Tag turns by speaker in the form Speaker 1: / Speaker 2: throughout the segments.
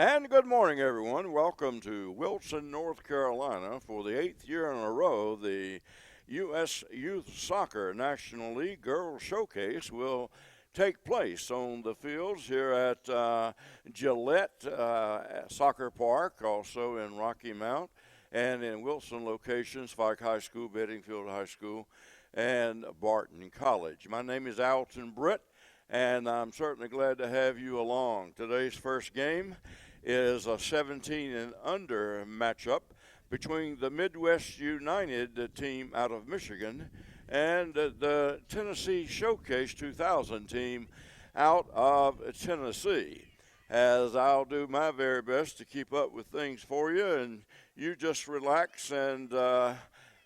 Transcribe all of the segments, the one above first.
Speaker 1: And good morning, everyone. Welcome to Wilson, North Carolina for the 8th year in a row. The U.S. Youth Soccer National League Girls Showcase will take place on the fields here at Gillette Soccer Park, also in Rocky Mount, and in Wilson locations, Fike High School, Bedingfield High School, and Barton College. My name is Alton Britt, and I'm certainly glad to have you along. Today's first game is a 17 and under matchup between the Midwest United team out of Michigan and the Tennessee Showcase 2000 team out of Tennessee. As I'll do my very best to keep up with things for you, and you just relax and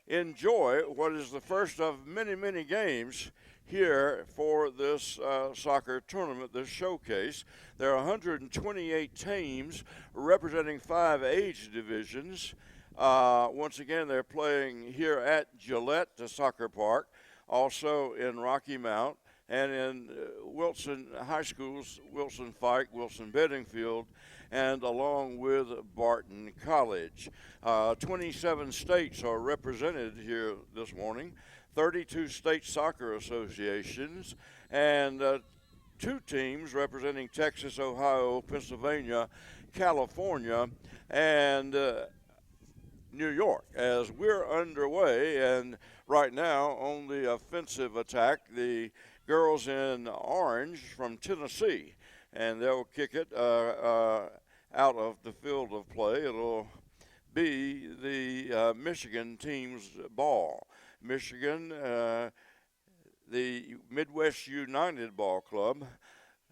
Speaker 1: enjoy what is the first of many, many games here for this soccer tournament, this showcase. There are 128 teams representing 5 age divisions. Once again, they're playing here at Gillette, the soccer park, also in Rocky Mount, and in Wilson High Schools, Wilson Fike, Wilson Bedingfield, and along with Barton College. 27 states are represented here this morning. 32 state soccer associations, and 2 teams representing Texas, Ohio, Pennsylvania, California, and New York. As we're underway, and right now on the offensive attack, the girls in orange from Tennessee, and they'll kick it out of the field of play. It'll be the Michigan team's ball. Michigan, the Midwest United Ball Club,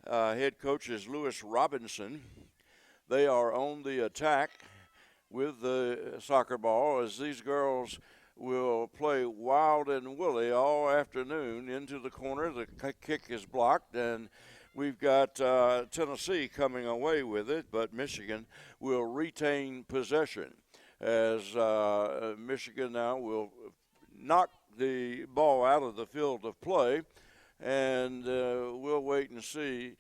Speaker 1: head coach is Lewis Robinson. They are on the attack with the soccer ball as these girls will play wild and woolly all afternoon into the corner. The kick is blocked, and we've got Tennessee coming away with it, but Michigan will retain possession as Michigan now will knock the ball out of the field of play, and we'll wait and see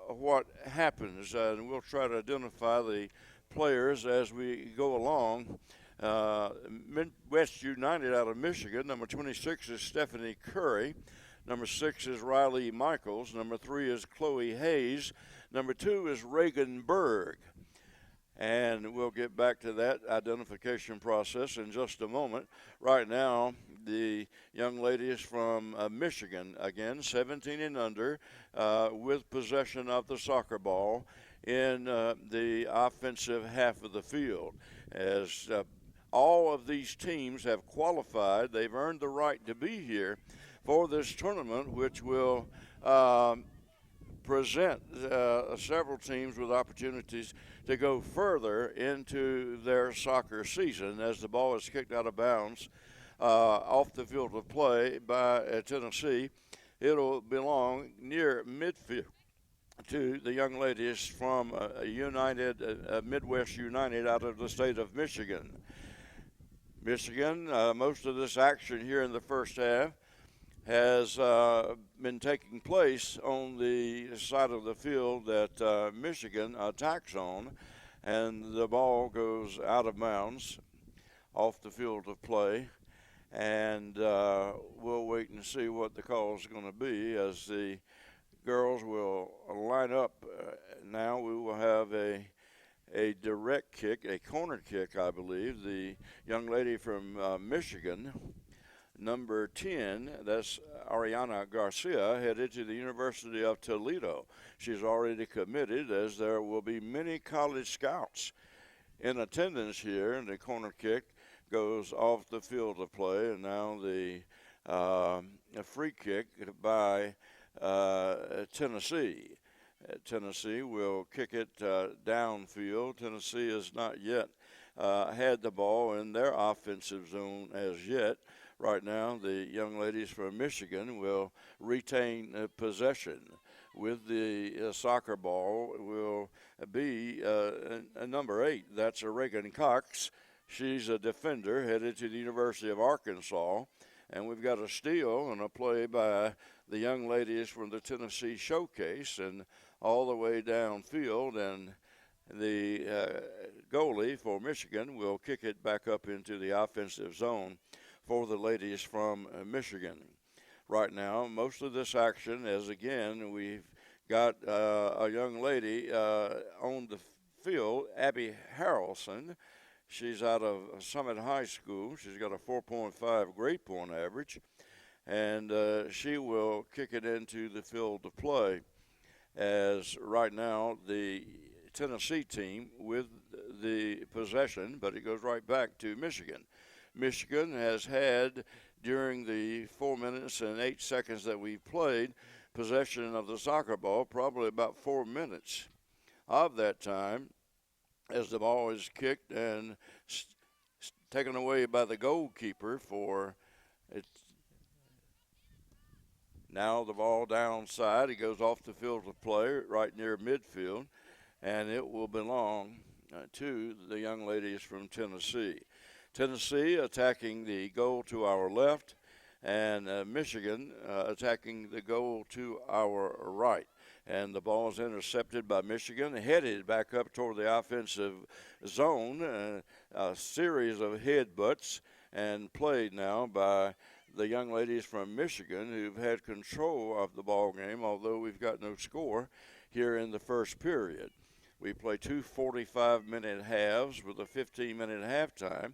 Speaker 1: what happens, and we'll try to identify the players as we go along. Midwest United out of Michigan, number 26 is Stephanie Curry, number 6 is Riley Michaels, number 3 is Chloe Hayes, number 2 is Reagan Berg. And we'll get back to that identification process in just a moment. Right now, the young lady is from Michigan, again, 17 and under, with possession of the soccer ball in the offensive half of the field. As all of these teams have qualified, they've earned the right to be here for this tournament, which will present several teams with opportunities to go further into their soccer season as the ball is kicked out of bounds off the field of play by Tennessee. It'll belong near midfield to the young ladies from Midwest United out of the state of Michigan. Michigan, most of this action here in the first half has been taking place on the side of the field that Michigan attacks on, and the ball goes out of bounds off the field of play, and we'll wait and see what the call is going to be as the girls will line up. Now we will have a direct kick, a corner kick, I believe. The young lady from Michigan, number 10, that's Ariana Garcia, headed to the University of Toledo. She's already committed, as there will be many college scouts in attendance here, and the corner kick goes off the field of play. And now the free kick by Tennessee. Tennessee will kick it downfield. Tennessee has not yet had the ball in their offensive zone as yet. Right now, the young ladies from Michigan will retain possession. With the soccer ball will be number 8. That's Reagan Cox. She's a defender headed to the University of Arkansas. And we've got a steal and a play by the young ladies from the Tennessee Showcase, and all the way downfield, and The goalie for Michigan will kick it back up into the offensive zone for the ladies from Michigan. Right now, most of this action is, again, we've got a young lady on the field, Abby Harrelson. She's out of Summit High School. She's got a 4.5 grade point average, and she will kick it into the field of play. As right now, the Tennessee team with the possession, but it goes right back to Michigan. Michigan has had, during the 4 minutes and 8 seconds that we've played, possession of the soccer ball, probably about 4 minutes of that time, as the ball is kicked and taken away by the goalkeeper for it. Now the ball downside. It goes off the field of play right near midfield, and it will belong to the young ladies from Tennessee. Tennessee attacking the goal to our left, and Michigan attacking the goal to our right. And the ball is intercepted by Michigan, headed back up toward the offensive zone. A series of headbutts and played now by the young ladies from Michigan, who've had control of the ball game, although we've got no score here in the first period. We play two 45-minute halves with a 15-minute halftime,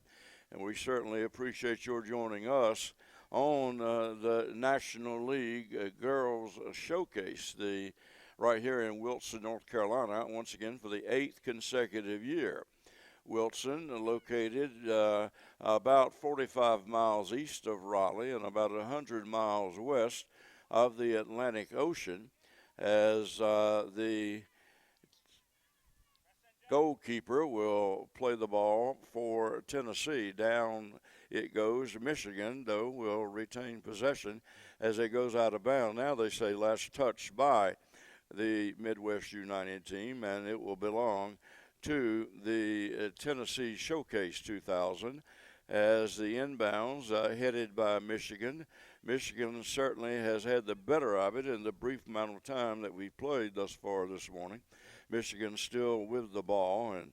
Speaker 1: and we certainly appreciate your joining us on the National League Girls Showcase, right here in Wilson, North Carolina, once again for the 8th consecutive year. Wilson, located about 45 miles east of Raleigh and about 100 miles west of the Atlantic Ocean, as the goalkeeper will play the ball for Tennessee. Down it goes. Michigan, though, will retain possession as it goes out of bounds. Now they say last touch by the Midwest United team, and it will belong to the Tennessee Showcase 2000 as the inbounds headed by Michigan. Michigan certainly has had the better of it in the brief amount of time that we've played thus far this morning. Michigan still with the ball, and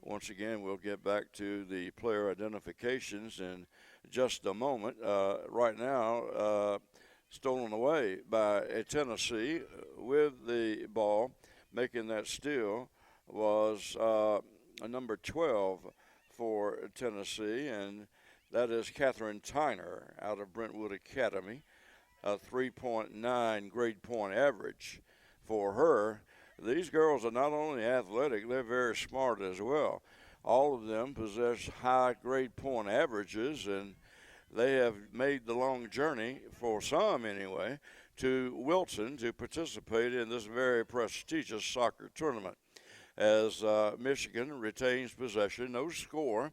Speaker 1: once again we'll get back to the player identifications in just a moment. Right now, stolen away by Tennessee with the ball, making that steal was number 12 for Tennessee, and that is Catherine Tyner out of Brentwood Academy, a 3.9 grade point average for her. These girls are not only athletic, they're very smart as well. All of them possess high grade point averages, and they have made the long journey, for some anyway, to Wilson to participate in this very prestigious soccer tournament. As Michigan retains possession, no score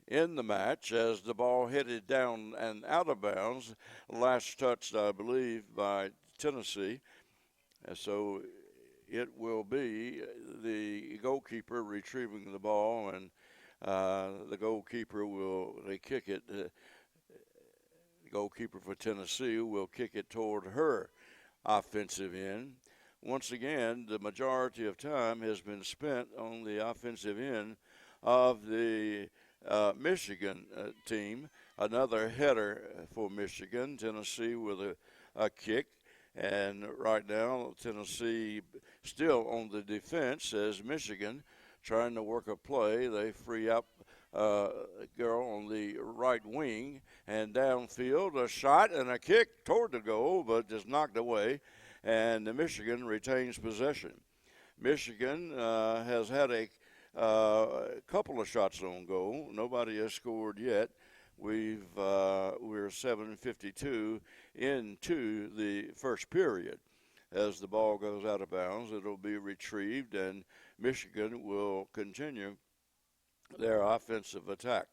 Speaker 1: in the match as the ball headed down and out of bounds, last touched, I believe, by Tennessee. So it will be the goalkeeper retrieving the ball, and the goalkeeper will kick it. The goalkeeper for Tennessee will kick it toward her offensive end. Once again, the majority of time has been spent on the offensive end of the Michigan team. Another header for Michigan. Tennessee with a kick. And right now, Tennessee still on the defense as Michigan trying to work a play. They free up a girl on the right wing, and downfield, a shot and a kick toward the goal, but just knocked away. And Michigan retains possession. Michigan has had a couple of shots on goal. Nobody has scored yet. We're 7:52 into the first period. As the ball goes out of bounds, it'll be retrieved, and Michigan will continue their offensive attack.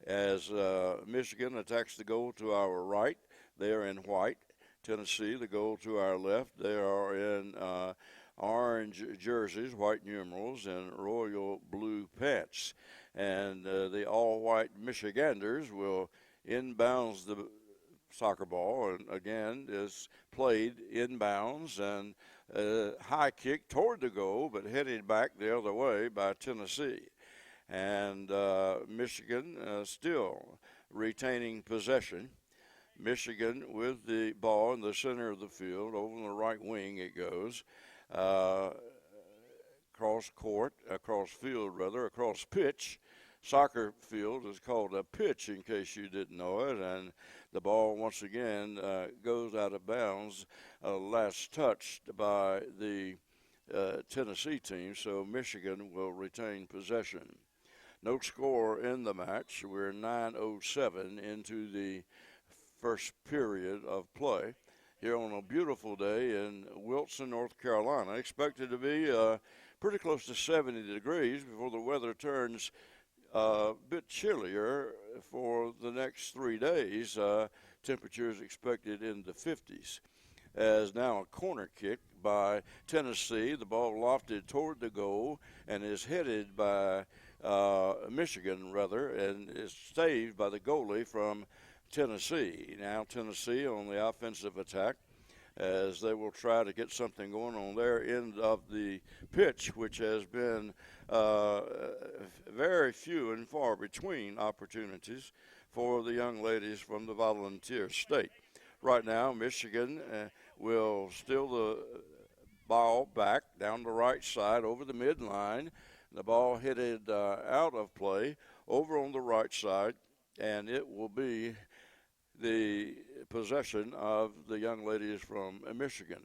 Speaker 1: As Michigan attacks the goal to our right, they are in white. Tennessee, the goal to our left, they are in orange jerseys, white numerals, and royal blue pants. And the all-white Michiganders will inbounds the soccer ball, and again is played inbounds, and high kick toward the goal, but headed back the other way by Tennessee. And Michigan still retaining possession. Michigan with the ball in the center of the field, over the right wing it goes. Across pitch. Soccer field is called a pitch, in case you didn't know it, and the ball once again goes out of bounds, last touched by the Tennessee team, so Michigan will retain possession. No score in the match. We're 9:07 into the first period of play here on a beautiful day in Wilson, North Carolina. Expected to be pretty close to 70 degrees before the weather turns a bit chillier for the next 3 days. Temperatures expected in the 50s. As now a corner kick by Tennessee. The ball lofted toward the goal and is headed by Michigan, and is saved by the goalie from Tennessee. Now Tennessee on the offensive attack, as they will try to get something going on their end of the pitch, which has been very few and far between opportunities for the young ladies from the Volunteer State. Right now, Michigan will steal the ball back down the right side over the midline. The ball headed out of play over on the right side, and it will be the possession of the young ladies from Michigan.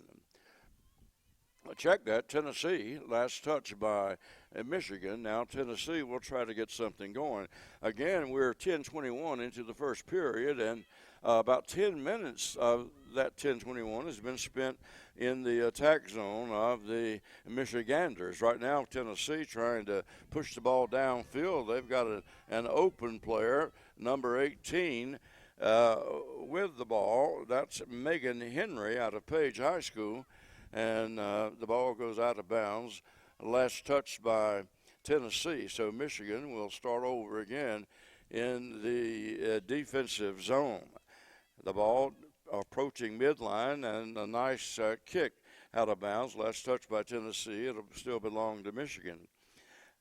Speaker 1: Check that, Tennessee, last touch by Michigan. Now Tennessee will try to get something going. Again, we're 10:21 into the first period, and about 10 minutes of that 10:21 has been spent in the attack zone of the Michiganders. Right now, Tennessee trying to push the ball downfield. They've got an open player, number 18, with the ball. That's Megan Henry out of Page High School, and the ball goes out of bounds. Last touched by Tennessee, so Michigan will start over again in the defensive zone. The ball approaching midline, and a nice kick out of bounds. Last touch by Tennessee. It'll still belong to Michigan.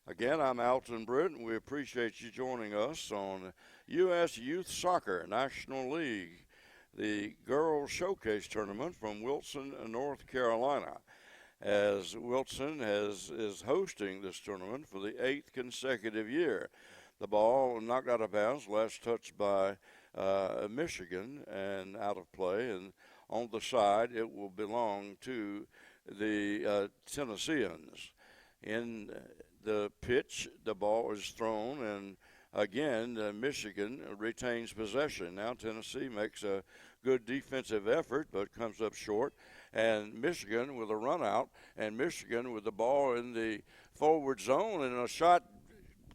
Speaker 1: Again, I'm Alton Britt, and we appreciate you joining us on U.S. Youth Soccer National League, the Girls Showcase Tournament from Wilson, North Carolina, as Wilson is hosting this tournament for the 8th consecutive year. The ball knocked out of bounds, last touched by Michigan, and out of play, and on the side it will belong to the Tennesseans. In the pitch, the ball is thrown, and again Michigan retains possession. Now Tennessee makes a good defensive effort but comes up short, and Michigan with a run out, and Michigan with the ball in the forward zone, and a shot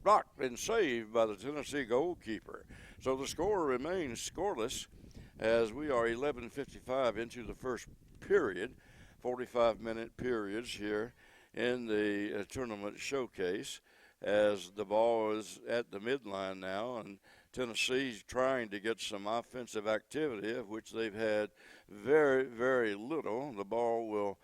Speaker 1: blocked and saved by the Tennessee goalkeeper. So the score remains scoreless as we are 11:55 into the first period, 45-minute periods here in the tournament showcase, as the ball is at the midline now, and Tennessee's trying to get some offensive activity, of which they've had very, very little. The ball will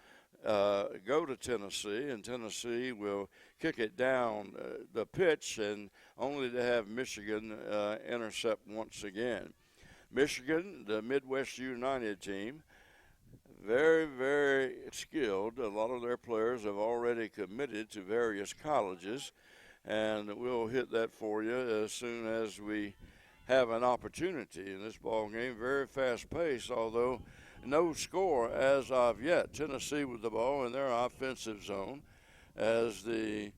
Speaker 1: go to Tennessee, and Tennessee will kick it down the pitch, and only to have Michigan intercept once again. Michigan, the Midwest United team, very, very skilled. A lot of their players have already committed to various colleges, and we'll hit that for you as soon as we have an opportunity in this ball game. Very fast-paced, although no score as of yet. Tennessee with the ball in their offensive zone, as the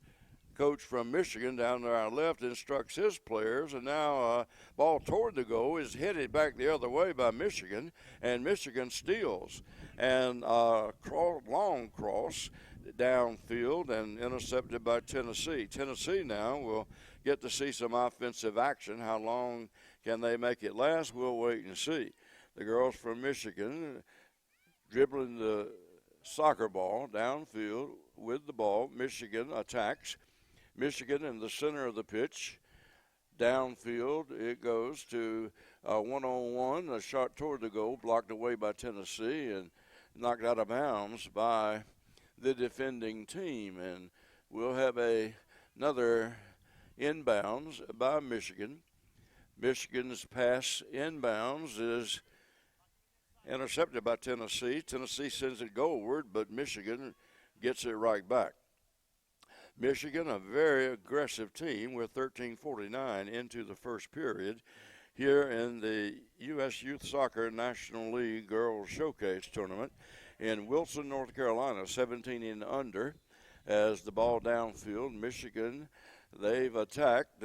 Speaker 1: coach from Michigan down to our left instructs his players, and now ball toward the goal is headed back the other way by Michigan, and Michigan steals, and long cross downfield and intercepted by Tennessee. Tennessee now will get to see some offensive action. How long can they make it last? We'll wait and see. The girls from Michigan dribbling the soccer ball downfield with the ball. Michigan attacks. Michigan in the center of the pitch. Downfield it goes to one-on-one, a shot toward the goal, blocked away by Tennessee, and knocked out of bounds by the defending team. And we'll have another inbounds by Michigan. Michigan's pass inbounds is intercepted by Tennessee. Tennessee sends it goalward, but Michigan gets it right back. Michigan, a very aggressive team with 13:49 into the first period here in the U.S. Youth Soccer National League Girls Showcase Tournament in Wilson, North Carolina, 17 and under. As the ball downfield, Michigan, they've attacked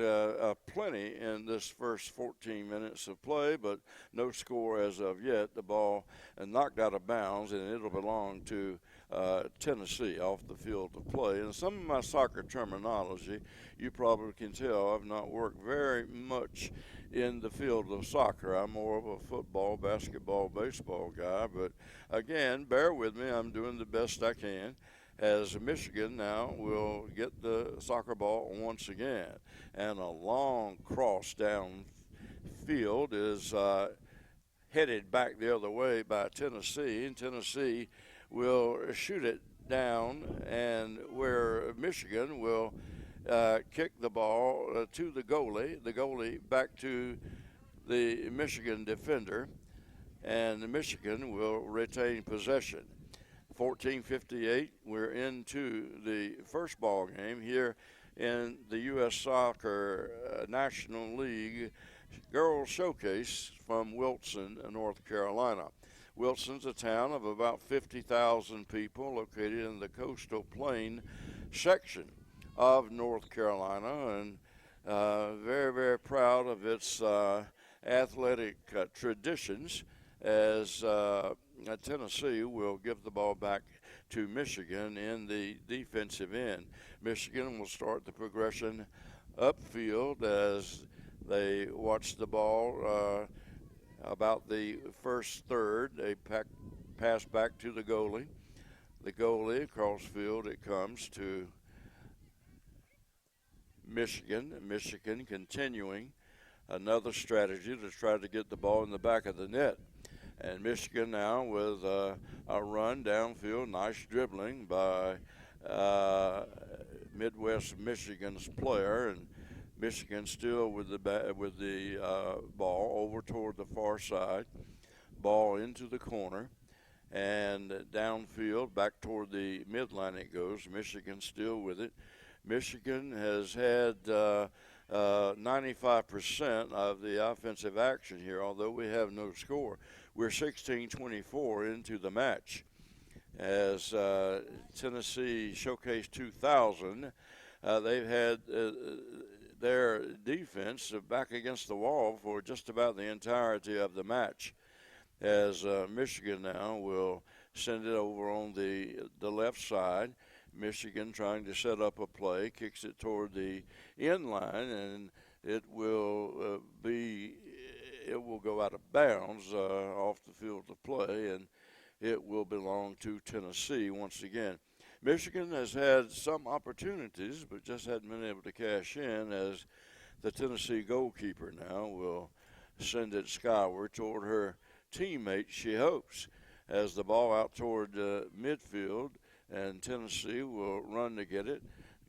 Speaker 1: plenty in this first 14 minutes of play, but no score as of yet. The ball knocked out of bounds, and it'll belong to Tennessee off the field of play. And some of my soccer terminology, you probably can tell I've not worked very much in the field of soccer. I'm more of a football, basketball, baseball guy. But, again, bear with me. I'm doing the best I can, as Michigan now will get the soccer ball once again. And a long cross downfield is headed back the other way by Tennessee. And Tennessee will shoot it down, and where Michigan will kick the ball to the goalie back to the Michigan defender, and Michigan will retain possession. 14:58, we're into the first ball game here in the U.S. Soccer National League Girls Showcase from Wilson, North Carolina. Wilson's a town of about 50,000 people located in the coastal plain section of North Carolina, and very, very proud of its athletic traditions, as Tennessee will give the ball back to Michigan in the defensive end. Michigan will start the progression upfield as they watch the ball about the first third. They pass back to the goalie. The goalie, across field, it comes to Michigan. Michigan continuing another strategy to try to get the ball in the back of the net. And Michigan now with a run downfield, nice dribbling by Midwest Michigan's player, and Michigan still with the ball over toward the far side. Ball into the corner, and downfield back toward the midline it goes. Michigan still with it. Michigan has had 95% of the offensive action here, although we have no score. We're 16-24 into the match, as Tennessee Showcase 2000, they've had their defense back against the wall for just about the entirety of the match, as Michigan now will send it over on the left side. Michigan trying to set up a play, kicks it toward the end line, and it will go out of bounds off the field of play, and it will belong to Tennessee once again. Michigan has had some opportunities, but just hadn't been able to cash in, as the Tennessee goalkeeper now will send it skyward toward her teammate, she hopes, as the ball out toward midfield, and Tennessee will run to get it.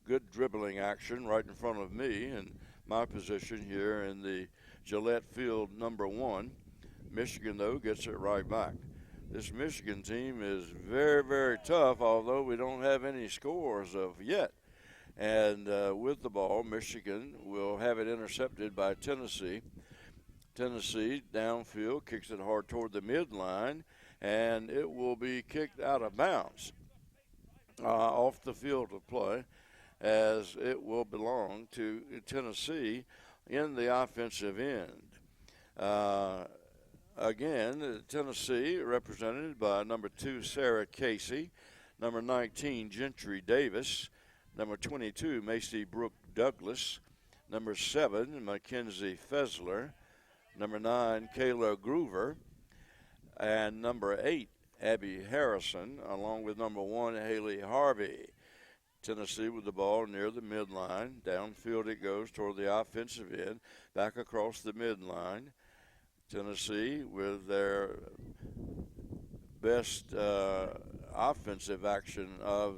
Speaker 1: Good dribbling action right in front of me and my position here in the Gillette Field number 1. Michigan, though, gets it right back. This Michigan team is very, very tough, although we don't have any scores of yet. And with the ball, Michigan will have it intercepted by Tennessee. Tennessee downfield kicks it hard toward the midline, and it will be kicked out of bounds off the field of play, as it will belong to Tennessee in the offensive end. Again, Tennessee represented by number 2, Sarah Casey, number 19, Gentry Davis, number 22, Macy Brooke Douglas, number 7, Mackenzie Fessler, number 9, Kayla Groover, and number 8, Abby Harrison, along with number 1, Haley Harvey. Tennessee with the ball near the midline. Downfield it goes toward the offensive end, back across the midline. Tennessee with their best offensive action of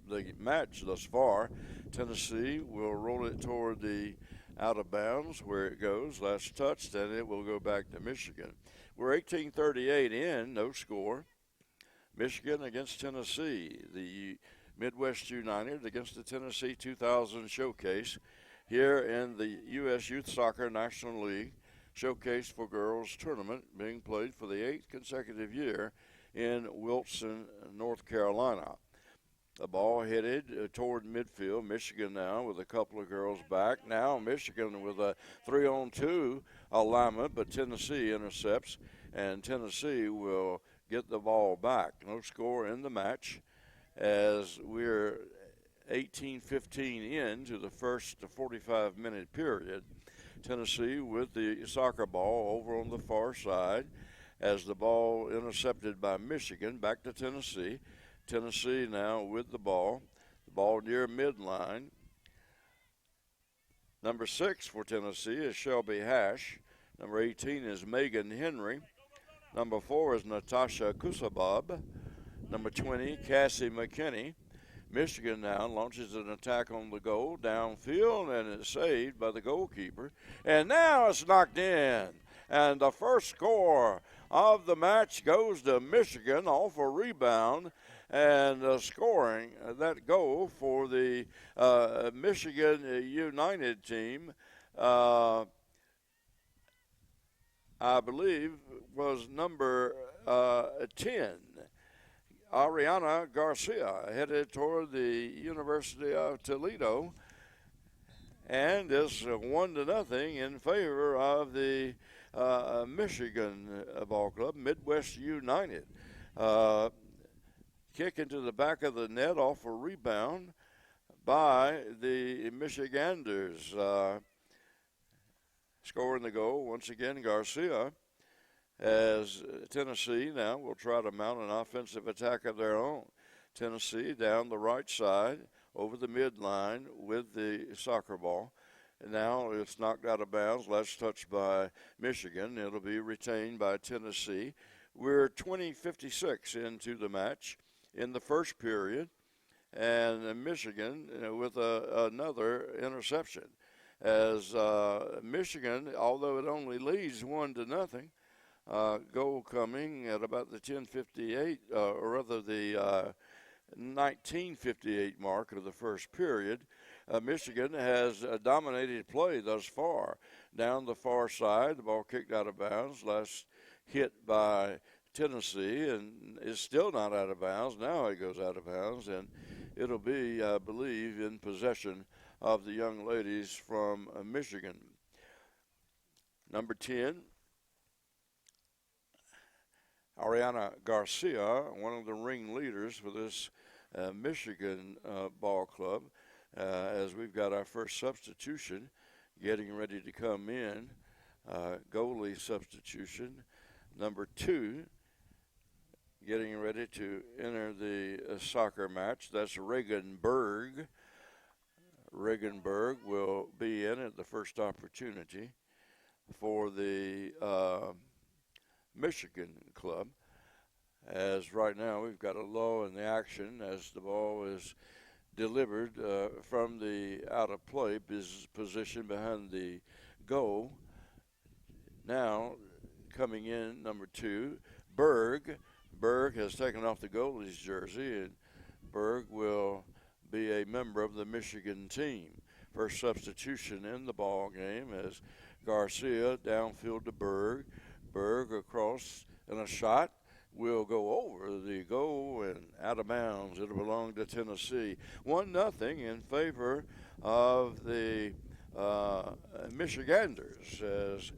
Speaker 1: the match thus far. Tennessee will roll it toward the out of bounds where it goes. Last touch, then it will go back to Michigan. We're 18:38 in, no score. Michigan against Tennessee. The Midwest United against the Tennessee 2000 Showcase here in the U.S. Youth Soccer National League Showcase for Girls tournament being played for the 8th consecutive year in Wilson, North Carolina. The ball headed toward midfield. Michigan now with a couple of girls back. Now Michigan with a 3-on-2 alignment, but Tennessee intercepts, and Tennessee will get the ball back. No score in the match as we're 18:15 into the first 45-minute period. Tennessee with the soccer ball over on the far side as the ball intercepted by Michigan. Back to Tennessee. Tennessee now with the ball near midline. Number 6 for Tennessee is Shelby Hash. Number 18 is Megan Henry. Number 4 is Natasha Kusabab. Number 20, Cassie McKinney. Michigan now launches an attack on the goal, downfield, and it's saved by the goalkeeper. And now it's knocked in. And the first score of the match goes to Michigan off a rebound. And scoring that goal for the Michigan United team, I believe, was number 10. Ariana Garcia headed toward the University of Toledo, and it's 1-0 in favor of the Michigan ball club, Midwest United. Kick into the back of the net off a rebound by the Michiganders. Scoring the goal, once again, Garcia, as Tennessee now will try to mount an offensive attack of their own. Tennessee down the right side over the midline with the soccer ball. And now it's knocked out of bounds. Last touch by Michigan. It'll be retained by Tennessee. We're 20:56 into the match in the first period, and Michigan with another interception. As Michigan, although it only leads 1-0, goal coming at about the 10:58, or rather the 19:58 mark of the first period. Michigan has dominated play thus far. Down the far side, the ball kicked out of bounds. Last hit by Tennessee, and is still not out of bounds. Now it goes out of bounds, and it'll be, I believe, in possession of the young ladies from Michigan. Number 10, Ariana Garcia, one of the ringleaders for this Michigan ball club, as we've got our first substitution getting ready to come in, goalie substitution. Number 2, getting ready to enter the soccer match. That's Reagan Berg. Reagan Berg will be in at the first opportunity for the Michigan club. As right now we've got a lull in the action as the ball is delivered from the out of play position behind the goal. Now coming in, number 2, Berg. Berg has taken off the goalie's jersey, and Berg will be a member of the Michigan team. First substitution in the ball game as Garcia downfield to Berg. Berg across, and a shot will go over the goal and out of bounds. It'll belong to Tennessee. 1-0 in favor of the Michiganders as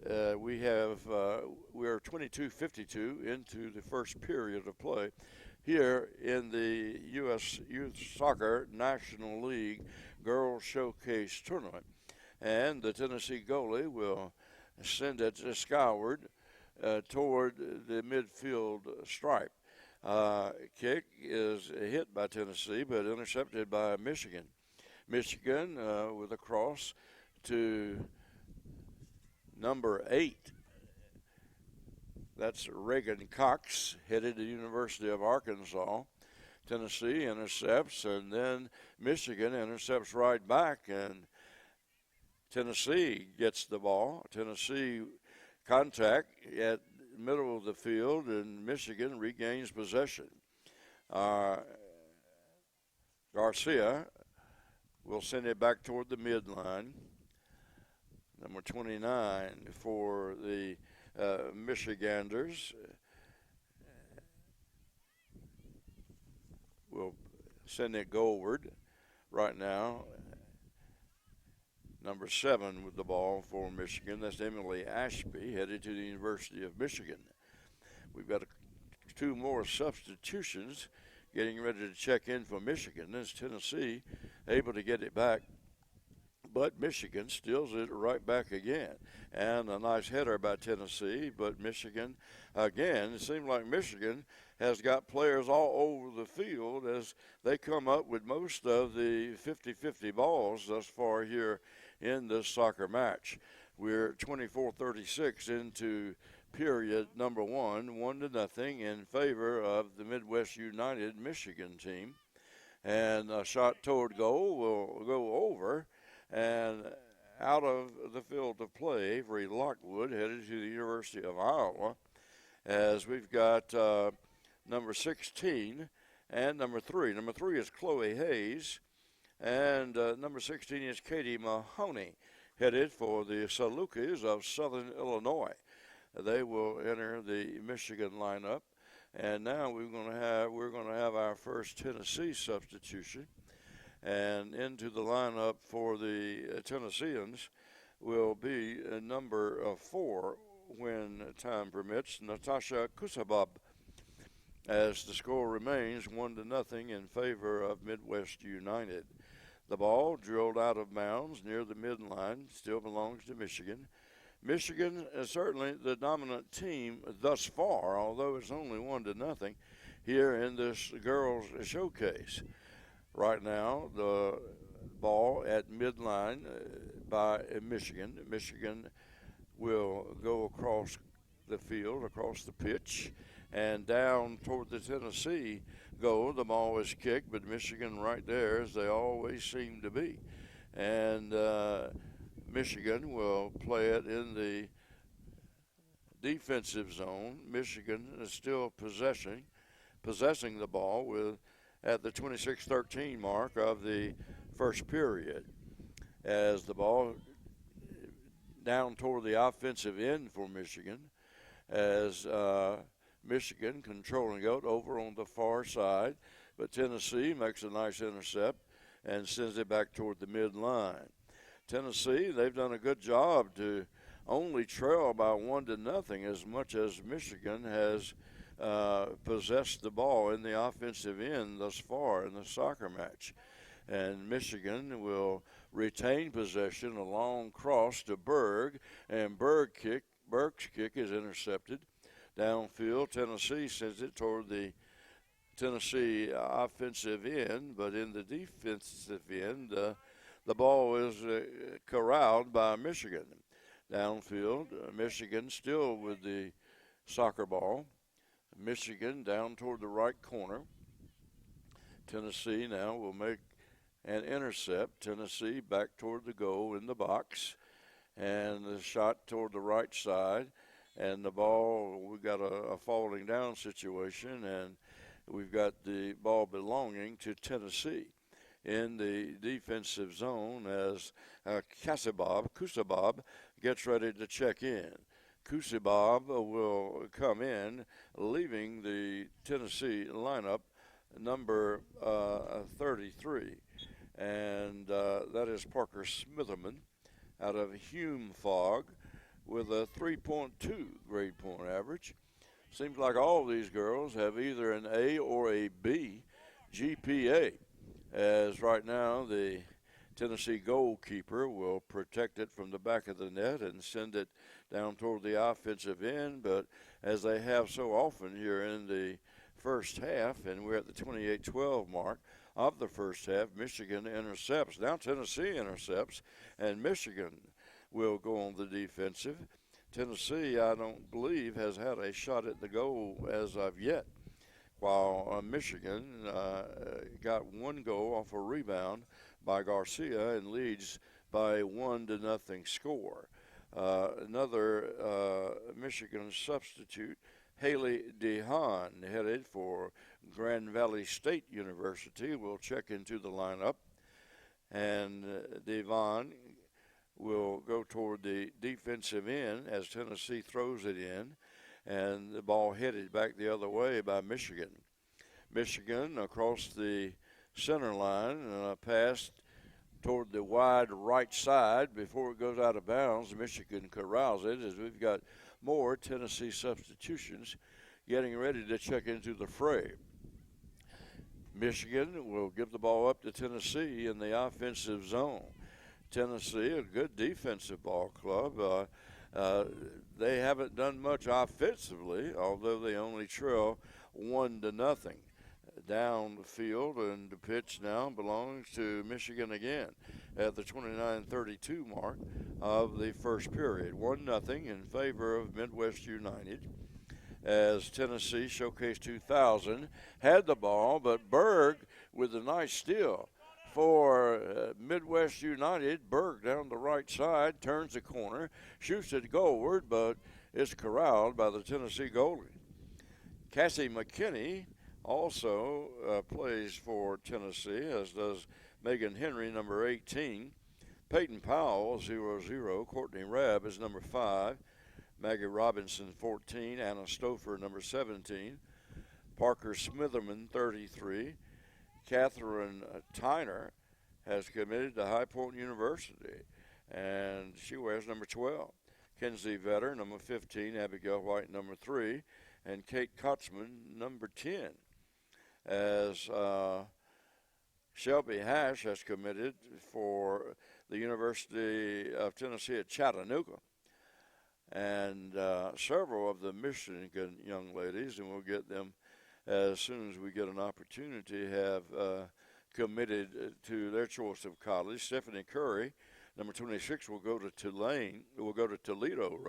Speaker 1: we're 22:52 into the first period of play here in the U.S. Youth Soccer National League Girls Showcase Tournament. And the Tennessee goalie will send it skyward toward the midfield stripe. Kick is hit by Tennessee, but intercepted by Michigan. Michigan with a cross to number 8. That's Reagan Cox, headed to the University of Arkansas. Tennessee intercepts, and then Michigan intercepts right back, and Tennessee gets the ball. Tennessee contact at middle of the field, and Michigan regains possession. Garcia will send it back toward the midline. Number 29 for the Michiganders will send it goalward right now. Number 7 with the ball for Michigan. That's Emily Ashby, headed to the University of Michigan. We've got 2 more substitutions getting ready to check in for Michigan. As Tennessee able to get it back, but Michigan steals it right back again. And a nice header by Tennessee, but Michigan, again, it seems like Michigan has got players all over the field as they come up with most of the 50-50 balls thus far here in this soccer match. We're 24-36 into period number 1, 1-0 in favor of the Midwest United Michigan team. And a shot toward goal will go over and out of the field of play. Avery Lockwood headed to the University of Iowa, as we've got number 16 and number 3. Number 3 is Chloe Hayes, and number 16 is Katie Mahoney, headed for the Salukis of Southern Illinois. They will enter the Michigan lineup, and now we're going to have our first Tennessee substitution. And into the lineup for the Tennesseans will be number 4, when time permits, Natasha Kusabab, as the score remains 1-0 in favor of Midwest United. The ball drilled out of bounds near the midline still belongs to Michigan. Michigan is certainly the dominant team thus far, although it's only 1-0 here in this girls' showcase. Right now, the ball at midline by Michigan. Michigan will go across the field, across the pitch, and down toward the Tennessee goal. The ball is kicked, but Michigan right there, as they always seem to be. And Michigan will play it in the defensive zone. Michigan is still possessing the ball at the 26-13 mark of the first period, as the ball down toward the offensive end for Michigan, as Michigan controlling it over on the far side, but Tennessee makes a nice intercept and sends it back toward the midline. Tennessee, they've done a good job to only trail by 1-0, as much as Michigan has possessed the ball in the offensive end thus far in the soccer match. And Michigan will retain possession, a long cross to Berg, and Berg's kick is intercepted downfield. Tennessee sends it toward the Tennessee offensive end, but in the defensive end, the ball is corralled by Michigan. Downfield, Michigan still with the soccer ball. Michigan down toward the right corner. Tennessee now will make an intercept. Tennessee back toward the goal in the box, and the shot toward the right side. And the ball, we've got a falling down situation, and we've got the ball belonging to Tennessee in the defensive zone as Kusabab gets ready to check in. Kusabab will come in, leaving the Tennessee lineup, number 33. And that is Parker Smitherman out of Hume Fogg with a 3.2 grade point average. Seems like all these girls have either an A or a B GPA, as right now the Tennessee goalkeeper will protect it from the back of the net and send it down toward the offensive end. But as they have so often here in the first half, and we're at the 28-12 mark of the first half, Michigan intercepts. Now Tennessee intercepts, and Michigan will go on the defensive. Tennessee, I don't believe, has had a shot at the goal as of yet, while Michigan got one goal off a rebound by Garcia and leads by 1-0 score. Another Michigan substitute, Haley DeHaan, headed for Grand Valley State University, will check into the lineup. And DeVon will go toward the defensive end as Tennessee throws it in, and the ball headed back the other way by Michigan. Michigan across the center line, pass toward the wide right side before it goes out of bounds. Michigan corrals it as we've got more Tennessee substitutions getting ready to check into the fray. Michigan will give the ball up to Tennessee in the offensive zone. Tennessee, a good defensive ball club. They haven't done much offensively, although they only trail 1-0 down the field, and the pitch now belongs to Michigan again at the 29:32 mark of the first period. 1-0 in favor of Midwest United, as Tennessee Showcase 2000 had the ball, but Berg with a nice steal for Midwest United. Berg down the right side, turns the corner, shoots it goalward, but is corralled by the Tennessee goalie. Cassie McKinney also plays for Tennessee, as does Megan Henry, number 18. Peyton Powell, 0-0. Courtney Rabb is number 5. Maggie Robinson, 14. Anna Stouffer, number 17. Parker Smitherman, 33. Catherine Tyner has committed to High Point University, and she wears number 12. Kenzie Vetter, number 15. Abigail White, number 3. And Kate Kotzman, number 10. As Shelby Hash has committed for the University of Tennessee at Chattanooga. And several of the Michigan young ladies, and we'll get them as soon as we get an opportunity, have committed to their choice of college. Stephanie Curry, number 26, will go to Toledo,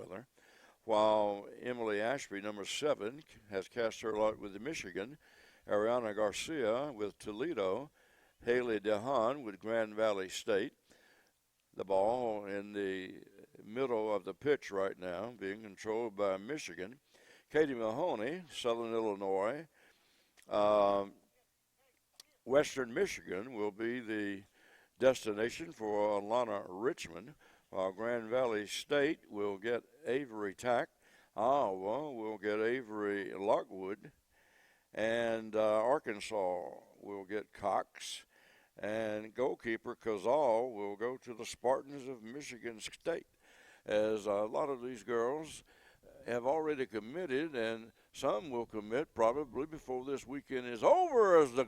Speaker 1: while Emily Ashby, number 7, has cast her lot with Michigan. Ariana Garcia with Toledo. Haley DeHaan with Grand Valley State. The ball in the middle of the pitch right now, being controlled by Michigan. Katie Mahoney, Southern Illinois. Western Michigan will be the destination for Alana Richmond, while Grand Valley State will get Avery Tack. Iowa will get Avery Lockwood. And Arkansas will get Cox. And goalkeeper Cazal will go to the Spartans of Michigan State, as a lot of these girls have already committed, and some will commit probably before this weekend is over, as the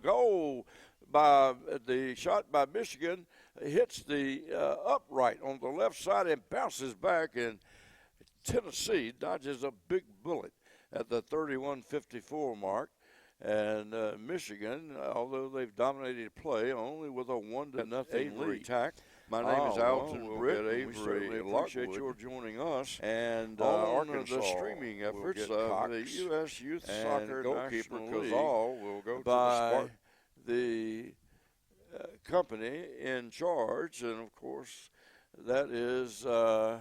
Speaker 1: shot by Michigan hits the upright on the left side and bounces back, and Tennessee dodges a big bullet at the 31:54 mark. And Michigan, although they've dominated play, only with a 1-0 lead. Tack. My name is Alton Britt. We appreciate your joining us. And Arkansas, the streaming efforts of the U.S. Youth Soccer National League will go by the company in charge, and of course that is the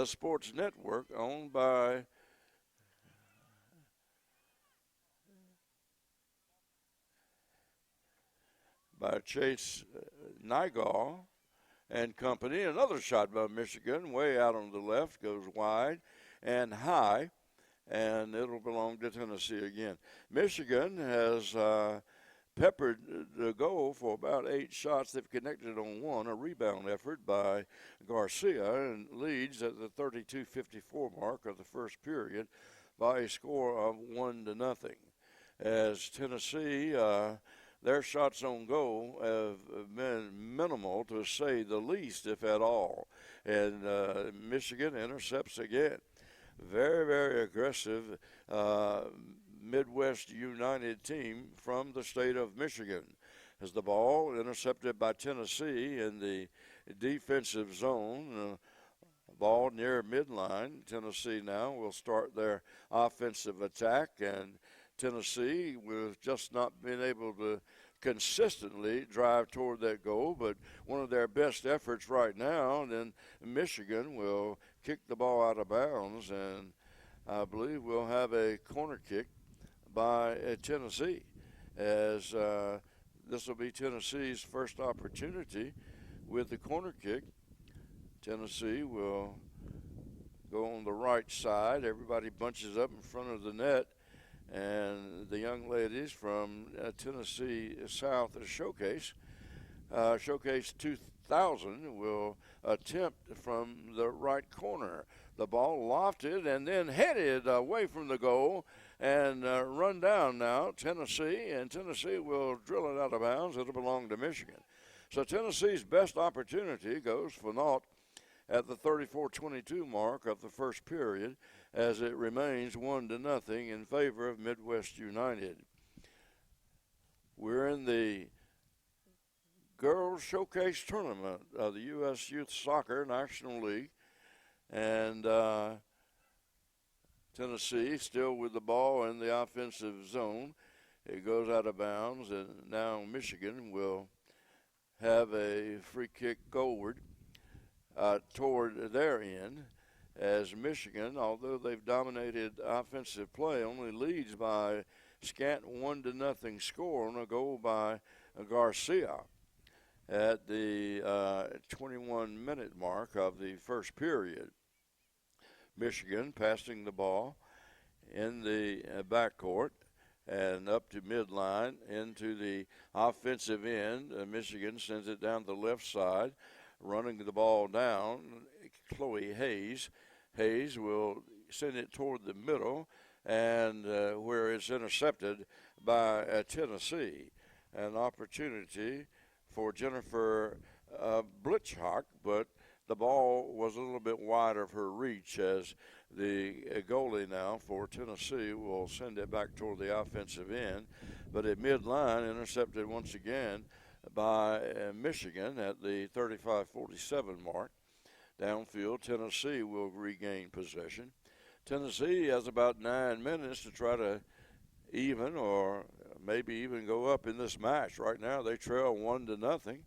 Speaker 1: Sports Network, owned by Chase Nygaard and company. Another shot by Michigan, way out on the left, goes wide and high, and it'll belong to Tennessee again. Michigan has peppered the goal for about 8 shots. They've connected on 1, a rebound effort by Garcia, and leads at the 32:54 mark of the first period by a score of 1-0. As Tennessee, their shots on goal have been minimal, to say the least, if at all. And Michigan intercepts again. Very, very aggressive Midwest United team from the state of Michigan. as the ball intercepted by Tennessee in the defensive zone. Ball near midline. Tennessee now will start their offensive attack, and Tennessee with just not being able to consistently drive toward that goal, but one of their best efforts right now. And then Michigan will kick the ball out of bounds, and I believe we'll have a corner kick by Tennessee, as this will be Tennessee's first opportunity with the corner kick. Tennessee will go on the right side. Everybody bunches up in front of the net, and the young ladies from Tennessee South Showcase 2000 will attempt from the right corner. The ball lofted and then headed away from the goal and run down now, Tennessee, and Tennessee will drill it out of bounds. It'll belong to Michigan. So Tennessee's best opportunity goes for naught at the 34-22 mark of the first period, as it remains 1-0 in favor of Midwest United. We're in the Girls Showcase Tournament of the U.S. Youth Soccer National League, and Tennessee still with the ball in the offensive zone. It goes out of bounds, and now Michigan will have a free kick goalward toward their end, as Michigan, although they've dominated offensive play, only leads by scant 1-0 score on a goal by Garcia at the 21-minute mark of the first period. Michigan passing the ball in the backcourt and up to midline into the offensive end. Michigan sends it down the left side, running the ball down. Chloe Hayes. Hayes will send it toward the middle, and where it's intercepted by Tennessee. An opportunity for Jennifer Blitchhock, but the ball was a little bit wide of her reach, as the goalie now for Tennessee will send it back toward the offensive end. But at midline, intercepted once again by Michigan at the 35-47 mark. Downfield, Tennessee will regain possession. Tennessee has about 9 minutes to try to even or maybe even go up in this match. Right now they trail 1-0.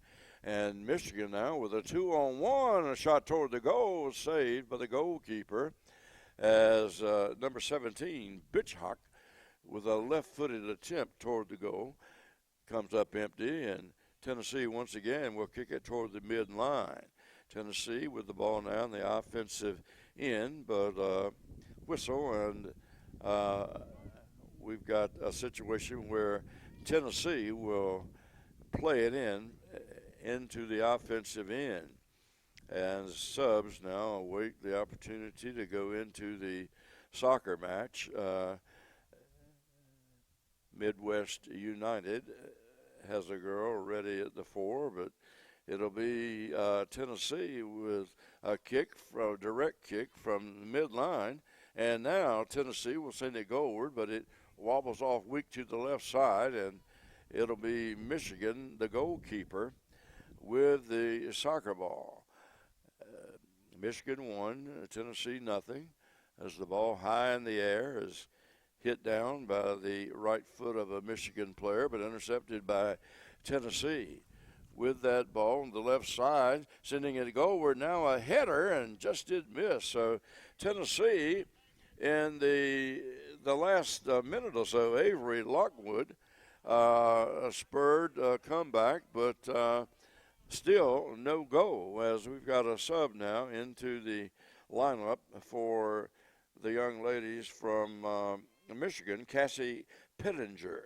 Speaker 1: And Michigan now with a 2-on-1, a shot toward the goal was saved by the goalkeeper, as number 17, Bitchhock, with a left-footed attempt toward the goal, comes up empty, and Tennessee once again will kick it toward the midline. Tennessee with the ball now in the offensive end, but whistle, and we've got a situation where Tennessee will play it into the offensive end. And subs now await the opportunity to go into the soccer match. Midwest United has a girl ready at the 4, but it'll be Tennessee with a direct kick from the midline. And now Tennessee will send it goalward, but it wobbles off weak to the left side, and it'll be Michigan, the goalkeeper, with the soccer ball. Michigan 1, Tennessee nothing, as the ball high in the air is hit down by the right foot of a Michigan player, but intercepted by Tennessee. With that ball on the left side, sending it goalward, now a header, and just did miss. So Tennessee, in the last minute or so, Avery Lockwood spurred a comeback, but still no goal, as we've got a sub now into the lineup for the young ladies from Michigan. Cassie Pittinger,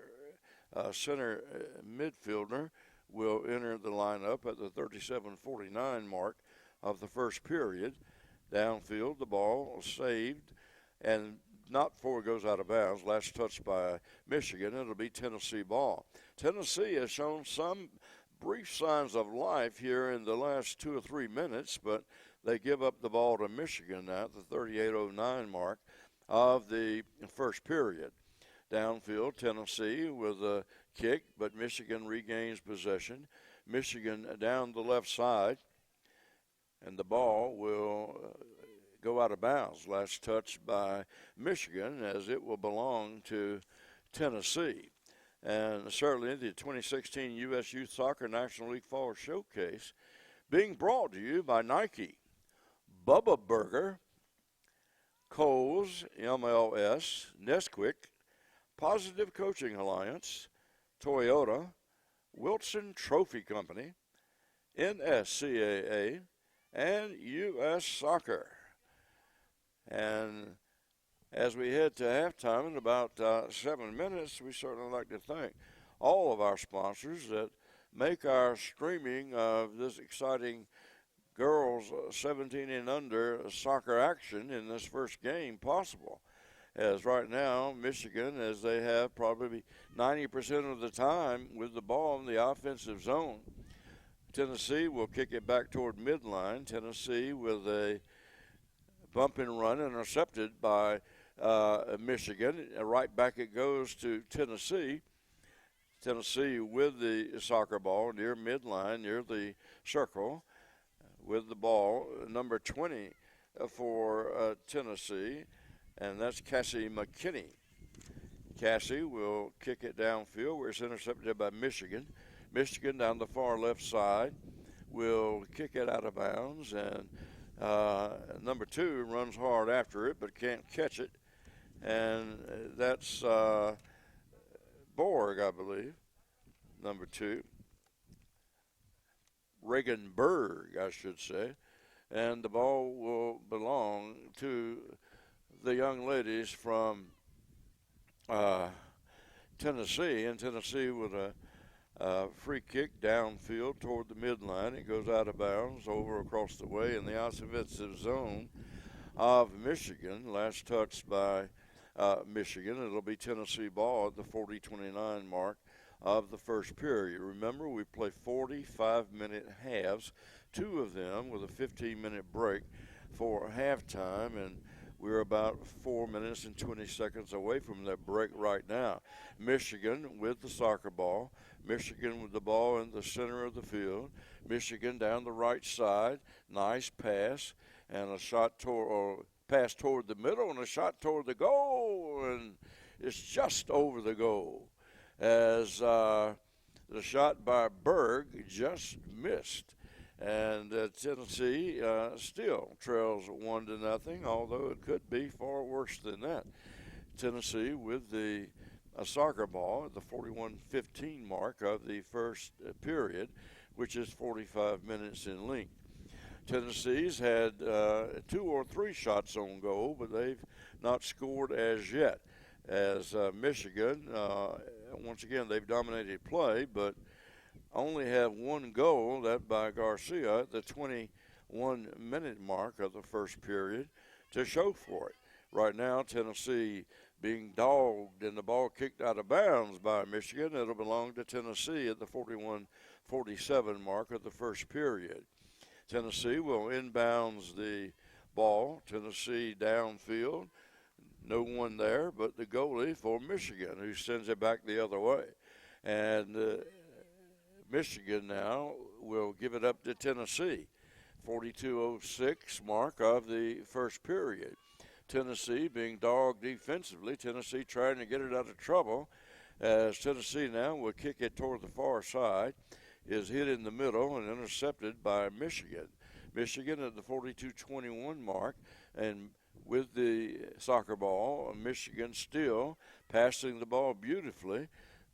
Speaker 1: center midfielder, will enter the lineup at the 37-49 mark of the first period. Downfield, the ball saved, and not before it goes out of bounds. Last touch by Michigan. It'll be Tennessee ball. Tennessee has shown some brief signs of life here in the last 2 or 3 minutes, but they give up the ball to Michigan at the 38-09 mark of the first period. Downfield, Tennessee with a kick, but Michigan regains possession. Michigan down the left side, and the ball will go out of bounds. Last touch by Michigan, as it will belong to Tennessee. And certainly the 2016 U.S. Youth Soccer National League Fall Showcase being brought to you by Nike, Bubba Burger, Kohl's, MLS, Nesquik, Positive Coaching Alliance, Toyota, Wilson Trophy Company, NSCAA, and U.S. Soccer. And as we head to halftime in about 7 minutes, we certainly like to thank all of our sponsors that make our streaming of this exciting girls 17 and under soccer action in this first game possible. As right now, Michigan, as they have probably 90% of the time with the ball in the offensive zone. Tennessee will kick it back toward midline. Tennessee with a bump and run intercepted by Michigan. Right back it goes to Tennessee. Tennessee with the soccer ball near midline, near the circle, with the ball, number 20 for Tennessee, and that's Cassie McKinney. Cassie will kick it downfield where it's intercepted by Michigan. Michigan down the far left side will kick it out of bounds, and number 2 runs hard after it but can't catch it, and that's Borg, I believe, number 2. Reagan Berg, I should say, and the ball will belong to the young ladies from Tennessee, and Tennessee with a free kick downfield toward the midline. It goes out of bounds over across the way in the offensive zone of Michigan. Last touched by Michigan. It'll be Tennessee ball at the 40-29 mark of the first period. Remember, we play 45-minute halves, 2 of them with a 15-minute break for halftime, and we're about 4 minutes and 20 seconds away from that break right now. Michigan with the soccer ball. Michigan with the ball in the center of the field. Michigan down the right side. Nice pass and a shot pass toward the middle and a shot toward the goal, and it's just over the goal as the shot by Berg just missed. And Tennessee still trails 1-0, although it could be far worse than that. Tennessee with the soccer ball at the 41-15 mark of the first period, which is 45 minutes in length. Tennessee's had 2 or 3 shots on goal, but they've not scored as yet. As Michigan, once again, they've dominated play, but only have 1 goal, that by Garcia, at the 21-minute mark of the first period, to show for it. Right now, Tennessee being dogged and the ball kicked out of bounds by Michigan. It'll belong to Tennessee at the 41-47 mark of the first period. Tennessee will inbounds the ball. Tennessee downfield. No one there but the goalie for Michigan, who sends it back the other way. And Michigan now will give it up to Tennessee. 42:06 mark of the first period. Tennessee being dogged defensively. Tennessee trying to get it out of trouble, as Tennessee now will kick it toward the far side. Is hit in the middle and intercepted by Michigan. Michigan at the 42-21 mark, and with the soccer ball, Michigan still passing the ball beautifully,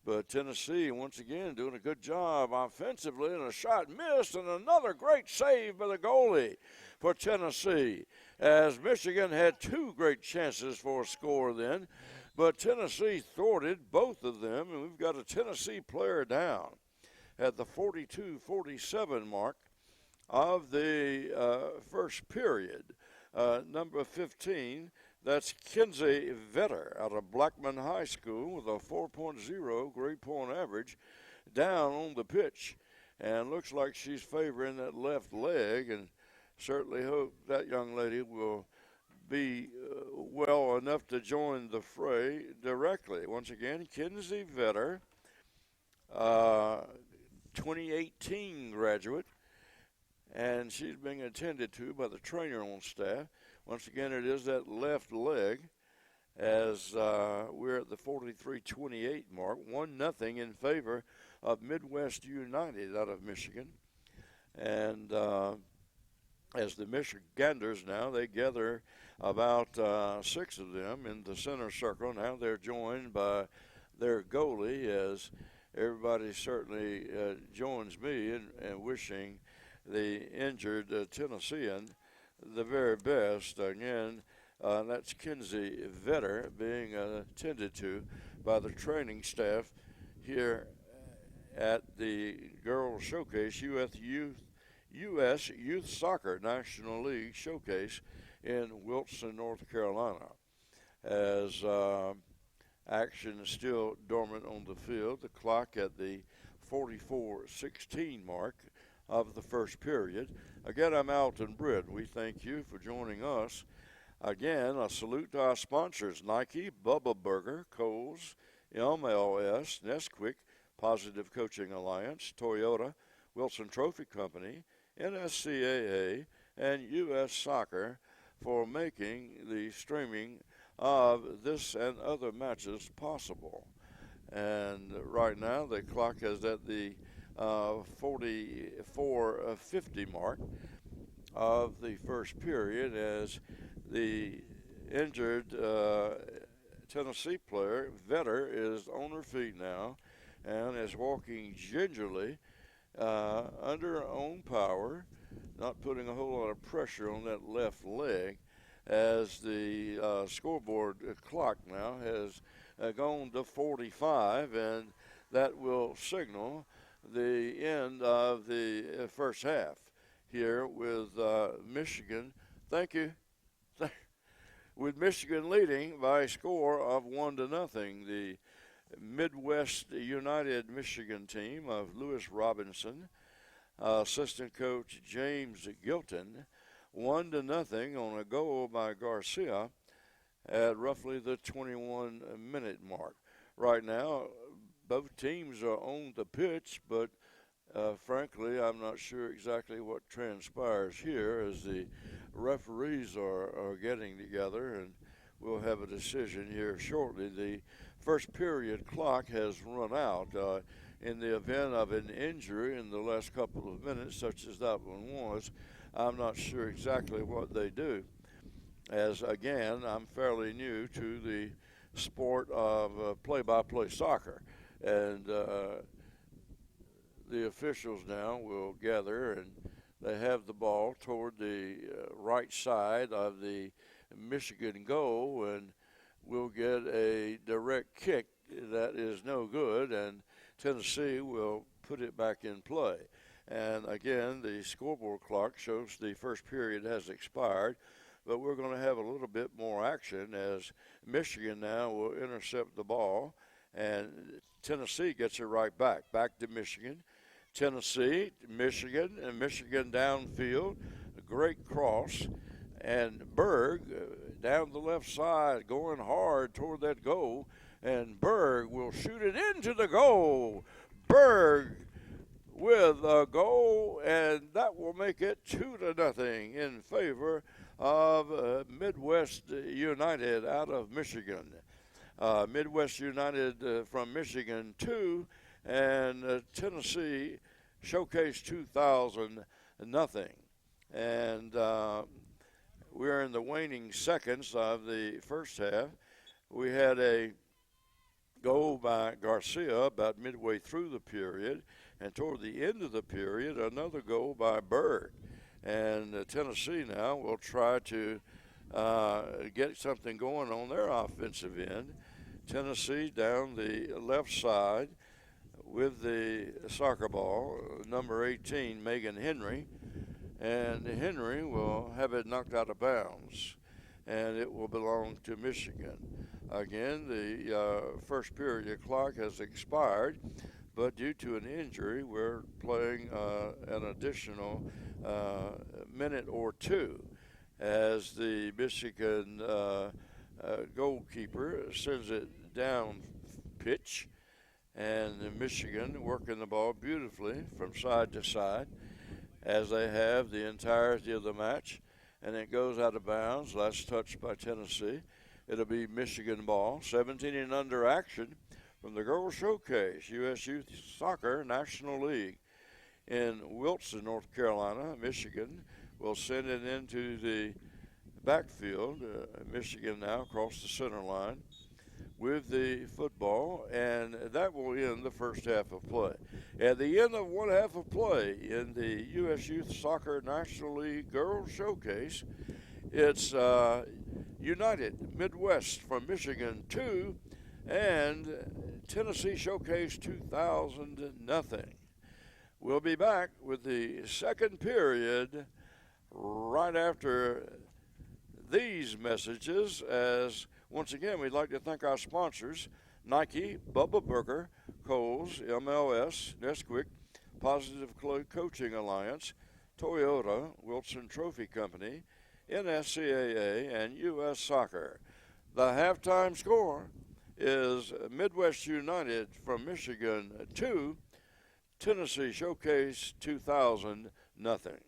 Speaker 1: but Tennessee once again doing a good job offensively, and a shot missed, and another great save by the goalie for Tennessee, as Michigan had 2 great chances for a score then, but Tennessee thwarted both of them, and we've got a Tennessee player down at the 42-47 mark of the first period. Number 15, that's Kinsey Vetter out of Blackman High School with a 4.0 grade point average, down on the pitch. And looks like she's favoring that left leg, and certainly hope that young lady will be well enough to join the fray directly. Once again, Kinsey Vetter uh, 2018 graduate, and she's being attended to by the trainer on staff. Once again, it is that left leg as we're at the 43-28 mark, 1-0 in favor of Midwest United out of Michigan. And as the Michiganders now, they gather about 6 of them in the center circle. Now they're joined by their goalie, as everybody certainly joins me in wishing the injured Tennessean the very best. Again, that's Kinsey Vetter being attended to by the training staff here at the Girls Showcase U.S. Youth Soccer National League Showcase in Wilson, North Carolina. As action is still dormant on the field, the clock at the 44-16 mark of the first period. Again, I'm Alton Britt. We thank you for joining us. Again, a salute to our sponsors, Nike, Bubba Burger, Kohl's, MLS, Nesquik, Positive Coaching Alliance, Toyota, Wilson Trophy Company, NSCAA, and U.S. Soccer for making the streaming of this and other matches possible. And right now the clock is at the 44:50 mark of the first period as the injured Tennessee player, Vetter, is on her feet now and is walking gingerly under her own power, not putting a whole lot of pressure on that left leg, as the scoreboard clock now has gone to 45, and that will signal the end of the first half here with Michigan. Thank you. With Michigan leading by a score of 1-0. The Midwest United Michigan team of Lewis Robinson, assistant coach James Gilton, 1-0 on a goal by Garcia at roughly the 21-minute mark. Right now, both teams are on the pitch, but frankly, I'm not sure exactly what transpires here as the referees are getting together, and we'll have a decision here shortly. The first period clock has run out. In the event of an injury in the last couple of minutes, such as that one was, I'm not sure exactly what they do. As, again, I'm fairly new to the sport of play-by-play soccer. And the officials now will gather, and they have the ball toward the right side of the Michigan goal, and we'll get a direct kick that is no good, and Tennessee will put it back in play. And again, the scoreboard clock shows the first period has expired, but we're going to have a little bit more action as Michigan now will intercept the ball, and Tennessee gets it right back to Michigan. Tennessee, Michigan, and Michigan downfield, a great cross, and Berg down the left side going hard toward that goal, and Berg will shoot it into the goal. Berg with a goal, and that will make it 2-0 in favor of Midwest United out of Michigan. Midwest United from Michigan 2, and Tennessee Showcase 2000 nothing. And we're in the waning seconds of the first half. We had a goal by Garcia about midway through the period, and toward the end of the period, another goal by Berg. And Tennessee now will try to get something going on their offensive end. Tennessee down the left side with the soccer ball, number 18, Megan Henry. And Henry will have it knocked out of bounds, and it will belong to Michigan. Again, the first period clock has expired, but due to an injury, we're playing an additional minute or two as the Michigan goalkeeper sends it down pitch, And Michigan working the ball beautifully from side to side as they have the entirety of the match. And it goes out of bounds. Last touch by Tennessee. It'll be Michigan ball. 17 and under action from the Girls Showcase, U.S. Youth Soccer National League in Wilson, North Carolina. Michigan will send it into the backfield. Michigan now across the center line with the football, and that will end the first half of play. At the end of one half of play in the U.S. Youth Soccer National League Girls Showcase, it's United Midwest from Michigan 2 and Tennessee Showcase 2000 nothing. We'll be back with the second period right after these messages, as once again we'd like to thank our sponsors: Nike, Bubba Burger, Kohl's, MLS, Nesquik, Positive Coaching Alliance, Toyota, Wilson Trophy Company, NSCAA, and U.S. Soccer. The halftime score is Midwest United from Michigan 2, Tennessee Showcase 2000 nothing.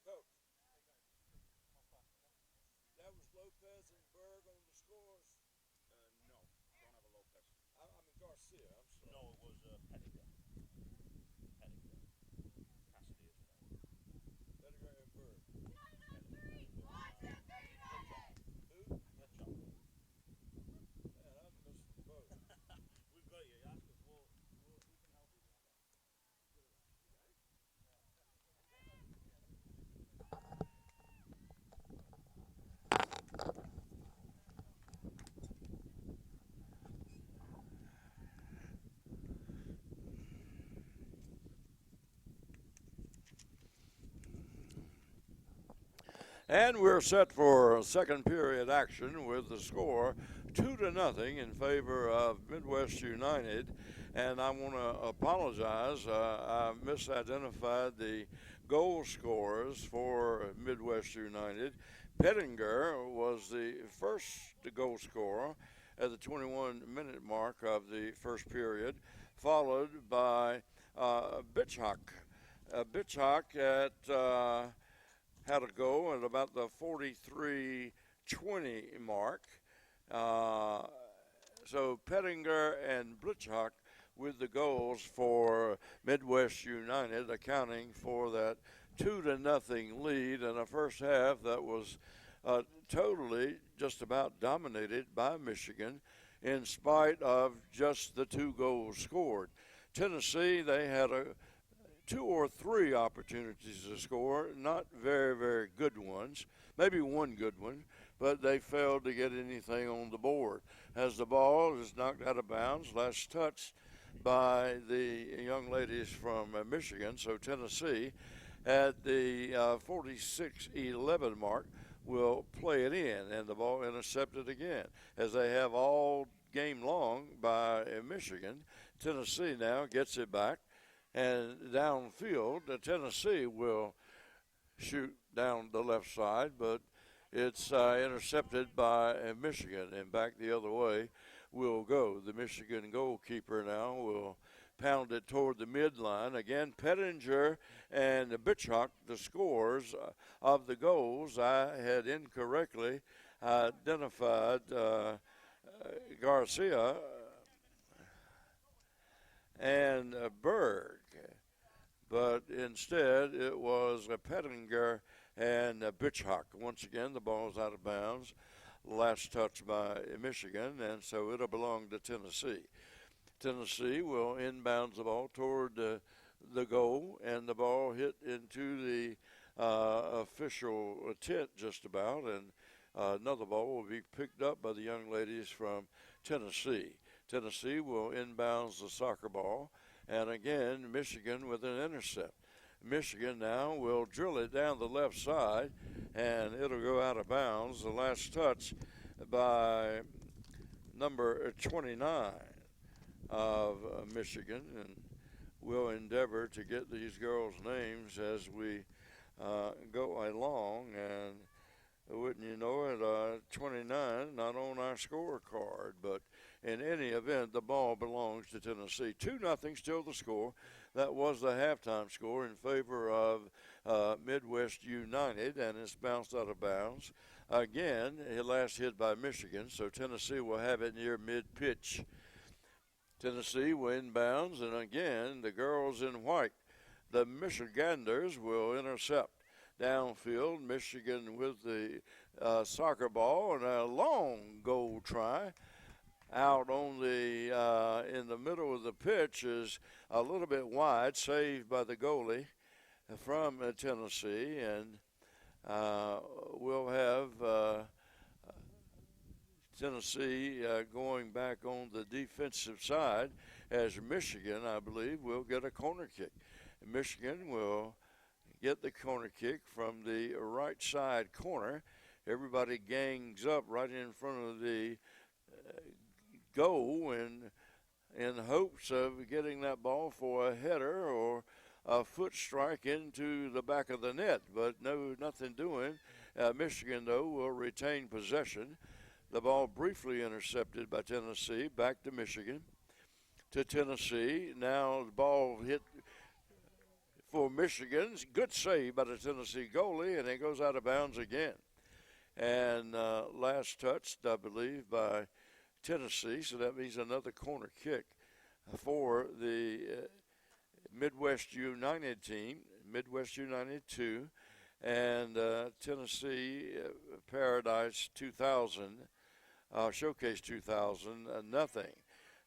Speaker 1: Coach, that was Lopez and Berg on the scores.
Speaker 2: No, don't have a Lopez.
Speaker 1: I mean Garcia. I'm sorry.
Speaker 2: No, it was Pettinger. Pettinger. Cassidy is forward.
Speaker 1: Pettigrew and Berg. Who?
Speaker 2: Fletcher.
Speaker 1: Man, I'm missing the boat.
Speaker 2: We've got you. Ask us. We can help you.
Speaker 1: And we're set for second period action with the score 2-0 in favor of Midwest United. And I want to apologize. I misidentified the goal scorers for Midwest United. Pettinger was the first goal scorer at the 21-minute mark of the first period, followed by Bitchhock. Bitchhock had a goal at about the 43-20 mark. So Pettinger and Blitchhock with the goals for Midwest United, accounting for that 2-0 lead in a first half that was totally just about dominated by Michigan in spite of just the 2 goals scored. Tennessee, they had 2 or 3 opportunities to score, not very, very good ones, maybe one good one, but they failed to get anything on the board. As the ball is knocked out of bounds, last touched by the young ladies from Michigan, so Tennessee at the 46-11 mark will play it in, and the ball intercepted again, as they have all game long by Michigan. Tennessee now gets it back, and downfield, Tennessee will shoot down the left side, but It's intercepted by Michigan, and back the other way will go. The Michigan goalkeeper now will pound it toward the midline. Again, Pettinger and Bitchhock, the scores of the goals. I had incorrectly identified Garcia and Berg, but instead it was Pettinger and Bitchhock. Once again, the ball's out of bounds. Last touch by Michigan, and so it'll belong to Tennessee. Tennessee will inbounds the ball toward the goal, and the ball hit into the official tent just about, and another ball will be picked up by the young ladies from Tennessee. Tennessee will inbounds the soccer ball, and again, Michigan with an intercept. Michigan now will drill it down the left side, and it'll go out of bounds. The last touch by number 29 of Michigan, and we'll endeavor to get these girls' names as we go along. And wouldn't you know it, 29 not on our scorecard, but in any event, the ball belongs to Tennessee. 2-0 still the score. That was the halftime score in favor of Midwest United, and it's bounced out of bounds. Again, last hit by Michigan, so Tennessee will have it near mid-pitch. Tennessee will inbounds, and again, the girls in white, the Michiganders, will intercept. Downfield, Michigan with the soccer ball, and a long goal try. Out on the in the middle of the pitch is a little bit wide, saved by the goalie from Tennessee, and we'll have Tennessee going back on the defensive side as Michigan, I believe, will get a corner kick. Michigan will get the corner kick from the right side corner. Everybody gangs up right in front of the goal and in hopes of getting that ball for a header or a foot strike into the back of the net, but nothing doing. Michigan, though, will retain possession. The ball briefly intercepted by Tennessee, back to Michigan, to Tennessee. Now the ball hit for Michigan. Good save by the Tennessee goalie, and it goes out of bounds again. And last touched, I believe, by Tennessee, so that means another corner kick for the Midwest United team, Midwest United 2, and Tennessee Paradise 2000, Showcase 2000, nothing.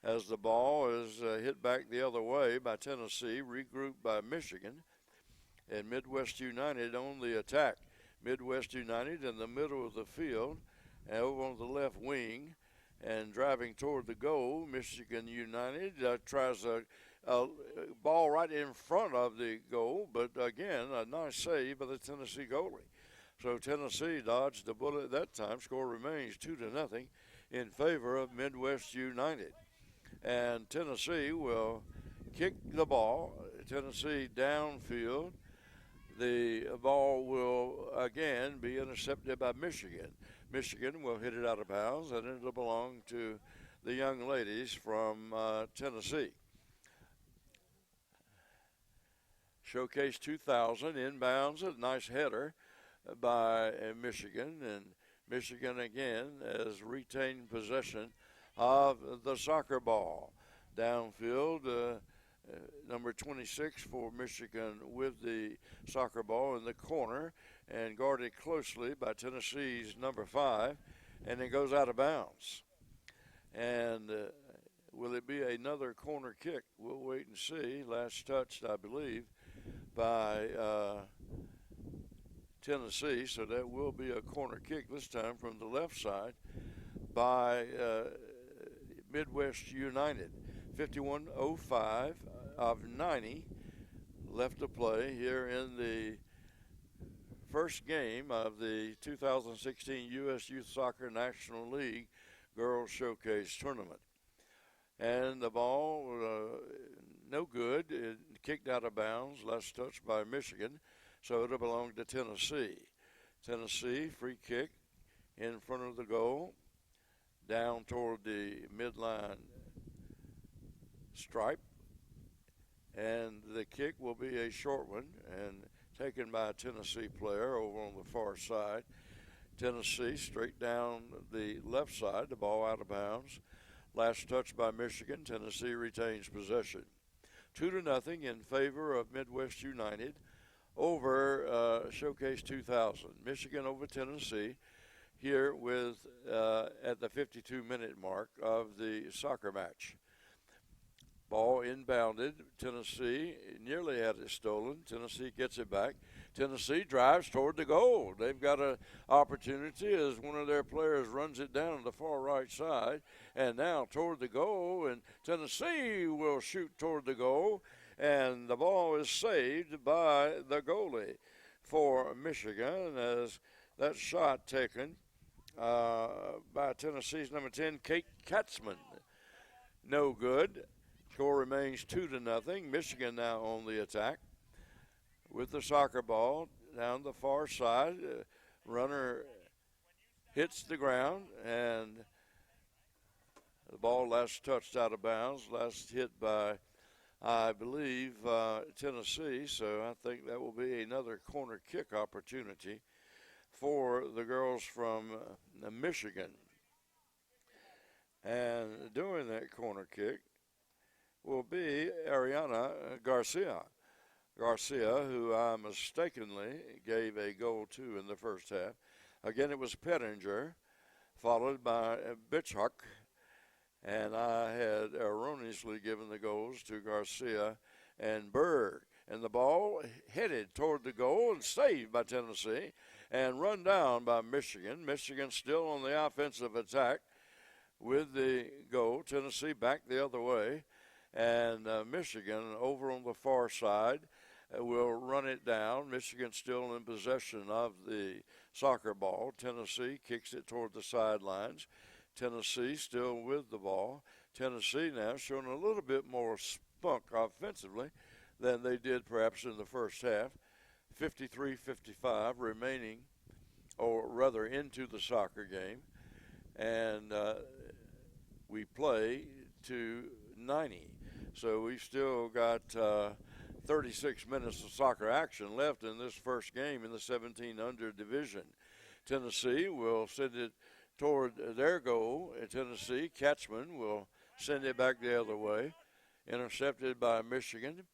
Speaker 1: As the ball is hit back the other way by Tennessee, regrouped by Michigan, and Midwest United on the attack. Midwest United in the middle of the field, and over on the left wing, and driving toward the goal. Michigan United tries a ball right in front of the goal, but again, a nice save by the Tennessee goalie. So Tennessee dodged the bullet that time. Score remains 2-0 in favor of Midwest United. And Tennessee will kick the ball. Tennessee downfield. The ball will again be intercepted by Michigan. Michigan will hit it out of bounds, and it'll belong to the young ladies from Tennessee. Showcase 2000 inbounds, a nice header by Michigan, and Michigan again has retained possession of the soccer ball. Downfield, number 26 for Michigan with the soccer ball in the corner and guarded closely by Tennessee's number 5, and it goes out of bounds. And will it be another corner kick? We'll wait and see. Last touched, I believe, by Tennessee, so that will be a corner kick this time from the left side by Midwest United. 51:05 of 90 left to play here in the first game of the 2016 U.S. Youth Soccer National League Girls Showcase Tournament. And the ball, no good. It kicked out of bounds, last touch by Michigan, so it'll belong to Tennessee. Tennessee, free kick in front of the goal, down toward the midline stripe. And the kick will be a short one and taken by a Tennessee player over on the far side. Tennessee straight down the left side, the ball out of bounds. Last touch by Michigan. Tennessee retains possession. 2-0 in favor of Midwest United over Showcase 2000. Michigan over Tennessee here with at the 52-minute mark of the soccer match. Ball inbounded. Tennessee nearly had it stolen. Tennessee gets it back. Tennessee drives toward the goal. They've got an opportunity as one of their players runs it down on the far right side. And now toward the goal. And Tennessee will shoot toward the goal. And the ball is saved by the goalie for Michigan as that shot taken by Tennessee's number 10, Kate Katzman. No good. Score remains 2-0. Michigan now on the attack with the soccer ball down the far side. Runner hits the ground, and the ball last touched out of bounds, last hit by, I believe, Tennessee. So I think that will be another corner kick opportunity for the girls from Michigan. And doing that corner kick will be Ariana Garcia. Garcia, who I mistakenly gave a goal to in the first half. Again, it was Pettinger, followed by Bitchuk, and I had erroneously given the goals to Garcia and Berg. And the ball headed toward the goal and saved by Tennessee and run down by Michigan. Michigan still on the offensive attack with the goal. Tennessee back the other way. And Michigan over on the far side will run it down. Michigan still in possession of the soccer ball. Tennessee kicks it toward the sidelines. Tennessee still with the ball. Tennessee now showing a little bit more spunk offensively than they did perhaps in the first half. 53-55 remaining, or rather into the soccer game. And we play to 90. So we've still got 36 minutes of soccer action left in this first game in the 17-under division. Tennessee will send it toward their goal. Tennessee, Katzman will send it back the other way. Intercepted by Michigan.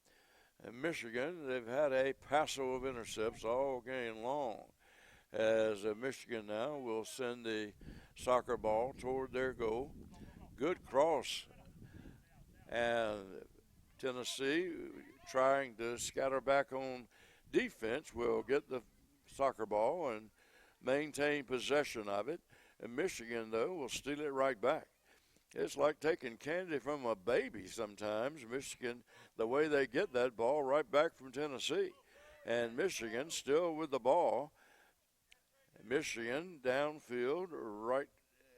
Speaker 1: And Michigan, they've had a passo of intercepts all game long. As Michigan now will send the soccer ball toward their goal. Good cross. And Tennessee, trying to scatter back on defense, will get the soccer ball and maintain possession of it. And Michigan, though, will steal it right back. It's like taking candy from a baby sometimes. Michigan, the way they get that ball right back from Tennessee. And Michigan still with the ball. Michigan downfield, right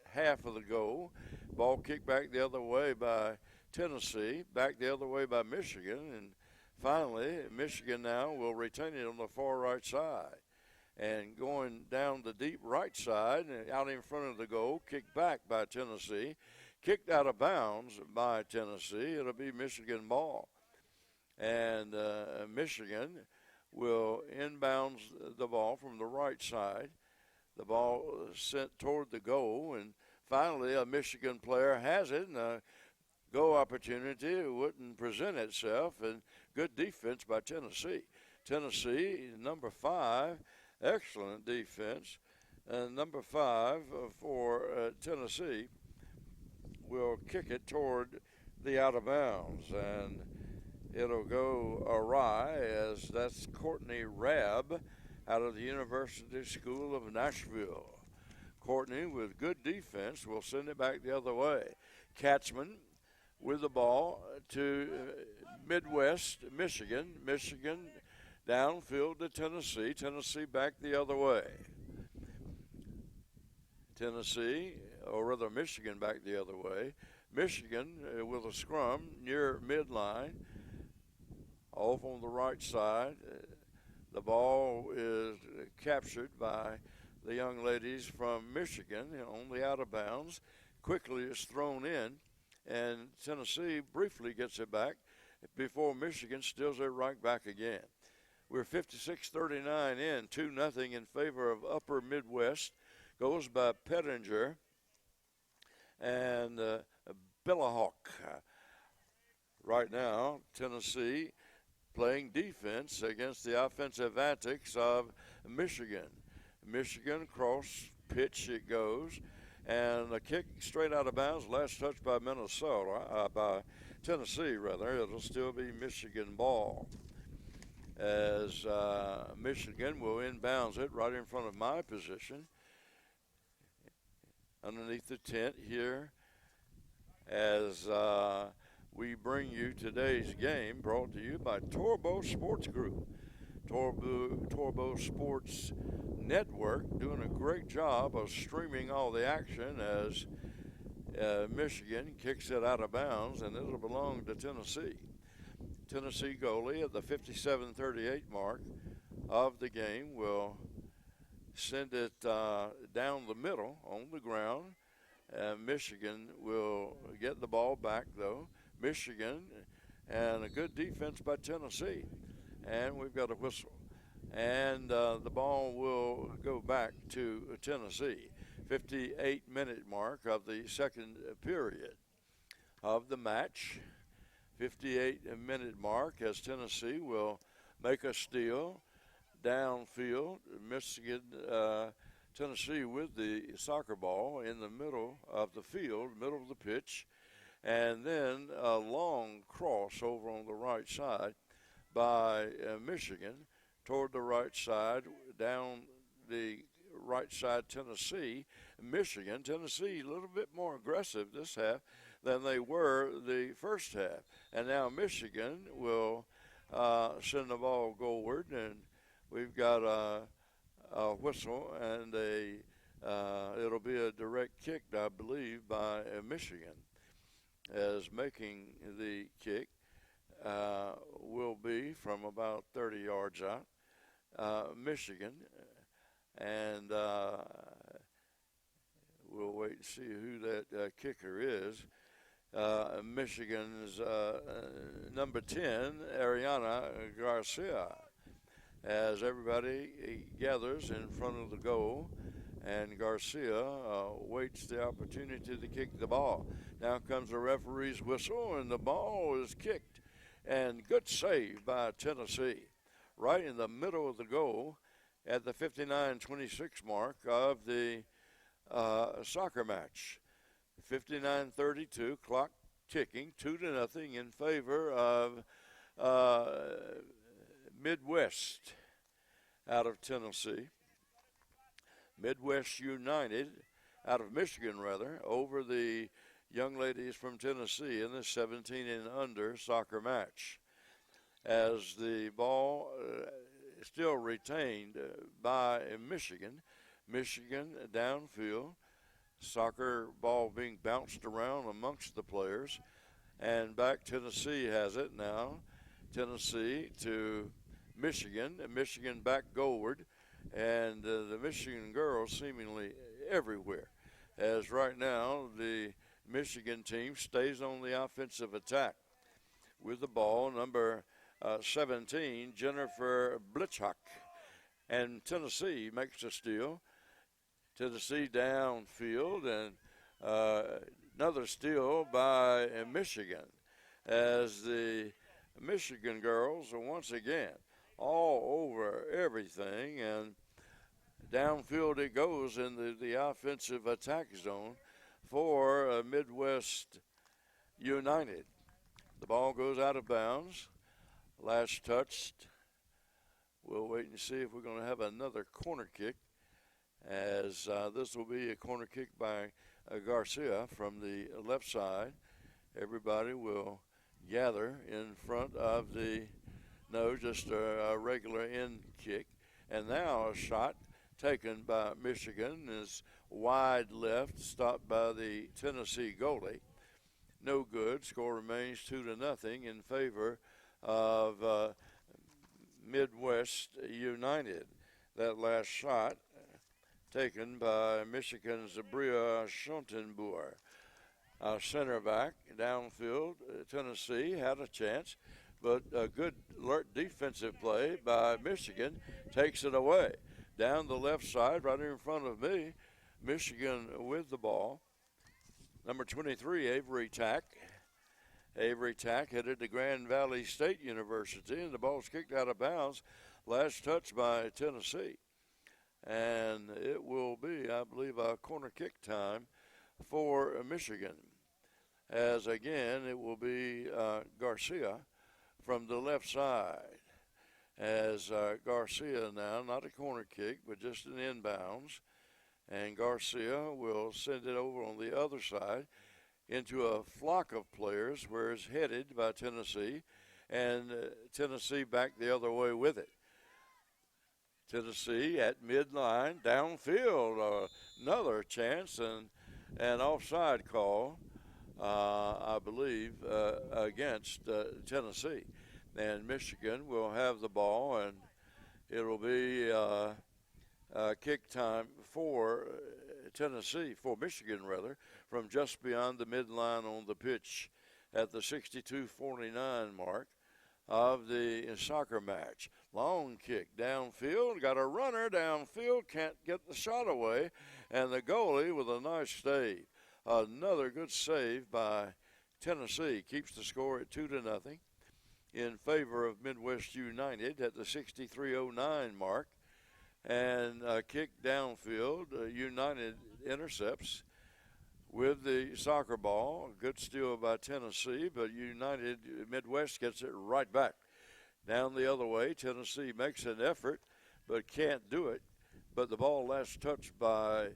Speaker 1: half of the goal. Ball kicked back the other way by Tennessee, back the other way by Michigan, and finally Michigan now will retain it on the far right side. And going down the deep right side, out in front of the goal, kicked back by Tennessee, kicked out of bounds by Tennessee. It'll be Michigan ball. And Michigan will inbounds the ball from the right side. The ball sent toward the goal, and finally a Michigan player has it, and a goal opportunity wouldn't present itself, and good defense by Tennessee. Tennessee, number 5, excellent defense. And number 5 for Tennessee will kick it toward the out of bounds, and it'll go awry as that's Courtney Rabb out of the University School of Nashville. Courtney, with good defense, will send it back the other way. Katzman with the ball to Midwest Michigan. Michigan downfield to Tennessee. Tennessee back the other way. Tennessee, or rather Michigan back the other way. Michigan with a scrum near midline, off on the right side. The ball is captured by the young ladies from Michigan on the out of bounds. Quickly is thrown in, and Tennessee briefly gets it back before Michigan steals it right back again. We're 56-39 in, 2-0 in favor of Upper Midwest. Goes by Pettinger and Billahawk. Right now, Tennessee playing defense against the offensive antics of Michigan. Michigan cross pitch it goes, and a kick straight out of bounds. Last touch by by Tennessee rather. It'll still be Michigan ball, as Michigan will inbounds it right in front of my position, underneath the tent here, as we bring you today's game, brought to you by Torbo Sports Group. Torbo Sports Network doing a great job of streaming all the action as Michigan kicks it out of bounds, and it'll belong to Tennessee. Tennessee goalie at the 57-38 mark of the game will send it down the middle on the ground. Michigan will get the ball back, though. Michigan, and a good defense by Tennessee. And we've got a whistle. And the ball will go back to Tennessee. 58-minute mark of the second period of the match. 58-minute mark as Tennessee will make a steal downfield. Michigan, Tennessee with the soccer ball in the middle of the field, middle of the pitch, and then a long cross over on the right side by Michigan toward the right side, down the right side Tennessee. Tennessee a little bit more aggressive this half than they were the first half. And now Michigan will send the ball goalward, and we've got a whistle, and it'll be a direct kick, I believe, by Michigan, as making the kick will be from about 30 yards out, Michigan, and we'll wait and see who that kicker is. Michigan's number 10, Ariana Garcia, as everybody gathers in front of the goal, and Garcia waits the opportunity to kick the ball. Now comes the referee's whistle, and the ball is kicked, and good save by Tennessee, right in the middle of the goal at the 59-26 mark of the soccer match. 59-32, clock ticking, 2-0 in favor of Midwest out of Tennessee. Midwest United out of Michigan, rather, over the young ladies from Tennessee in the 17 and under soccer match. As the ball is still retained by Michigan. Michigan downfield, soccer ball being bounced around amongst the players, and back Tennessee has it now. Tennessee to Michigan, and Michigan back goalward, and the Michigan girls seemingly everywhere, as right now the Michigan team stays on the offensive attack with the ball, number 17, Jennifer Blitzhock, and Tennessee makes a steal. Tennessee downfield, and another steal by Michigan, as the Michigan girls are once again all over everything, and downfield it goes in the offensive attack zone for Midwest United. The ball goes out of bounds. Last touched. We'll wait and see if we're going to have another corner kick, as this will be a corner kick by Garcia from the left side. Everybody will gather in front of just a regular end kick. And now a shot taken by Michigan is wide left, stopped by the Tennessee goalie. No good. Score remains 2-0 in favor of Midwest United. That last shot taken by Michigan's Bria Schontenboer. Center back, downfield, Tennessee had a chance, but a good alert defensive play by Michigan takes it away. Down the left side, right in front of me, Michigan with the ball. Number 23, Avery Tack. Avery Tack headed to Grand Valley State University, and the ball's kicked out of bounds. Last touch by Tennessee. And it will be, I believe, a corner kick time for Michigan. As again, it will be Garcia from the left side. As Garcia now, not a corner kick, but just an inbounds. And Garcia will send it over on the other side into a flock of players where it's headed by Tennessee, and Tennessee back the other way with it. Tennessee at midline, downfield, another chance, and an offside call, I believe, against Tennessee. And Michigan will have the ball, and it'll be kick time for Tennessee, for Michigan rather, from just beyond the midline on the pitch at the 62-49 mark of the soccer match. Long kick downfield, got a runner downfield, can't get the shot away, and the goalie with a nice save. Another good save by Tennessee keeps the score at 2-0 in favor of Midwest United at the 63-09 mark. And kick downfield, United intercepts with the soccer ball. Good steal by Tennessee, but United Midwest gets it right back. Down the other way, Tennessee makes an effort, but can't do it. But the ball last touched by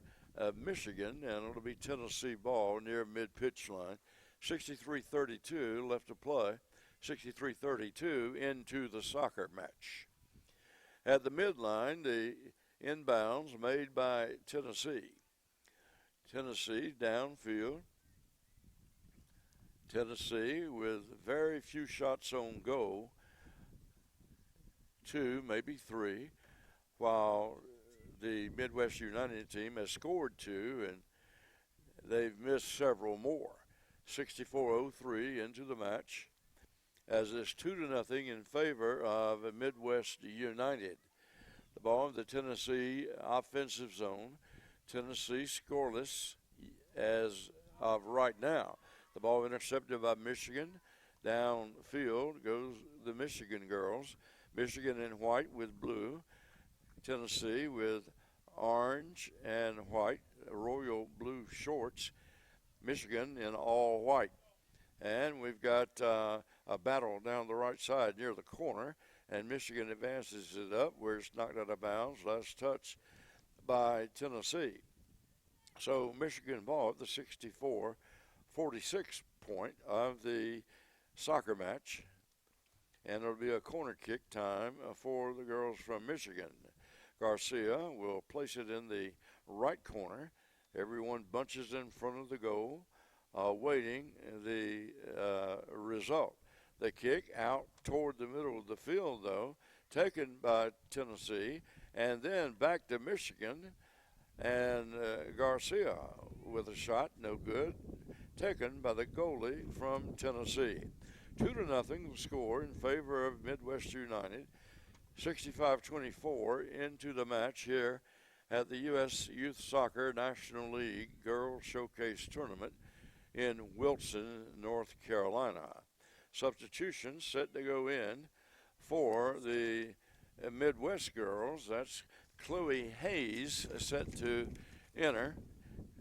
Speaker 1: Michigan, and it'll be Tennessee ball near mid-pitch line. 63-32 left to play. 63-32 into the soccer match. At the midline, the inbounds made by Tennessee. Tennessee downfield. Tennessee with very few shots on goal. 2, maybe 3, while the Midwest United team has scored 2, and they've missed several more. 64-03 into the match, as it's 2-0 in favor of Midwest United. The ball in the Tennessee offensive zone. Tennessee scoreless as of right now. The ball intercepted by Michigan. Downfield goes the Michigan girls. Michigan in white with blue. Tennessee with orange and white, royal blue shorts. Michigan in all white. And we've got a battle down the right side near the corner, and Michigan advances it up where it's knocked out of bounds. Last touch by Tennessee. So Michigan ball at the 64-46 point of the soccer match, and it'll be a corner kick time for the girls from Michigan. Garcia will place it in the right corner. Everyone bunches in front of the goal, waiting the result. The kick out toward the middle of the field, though, taken by Tennessee, and then back to Michigan, and Garcia with a shot, no good, taken by the goalie from Tennessee. 2-0 the score in favor of Midwest United. 65-24 into the match here at the U.S. Youth Soccer National League Girls Showcase Tournament in Wilson, North Carolina. Substitutions set to go in for the Midwest girls. That's Chloe Hayes set to enter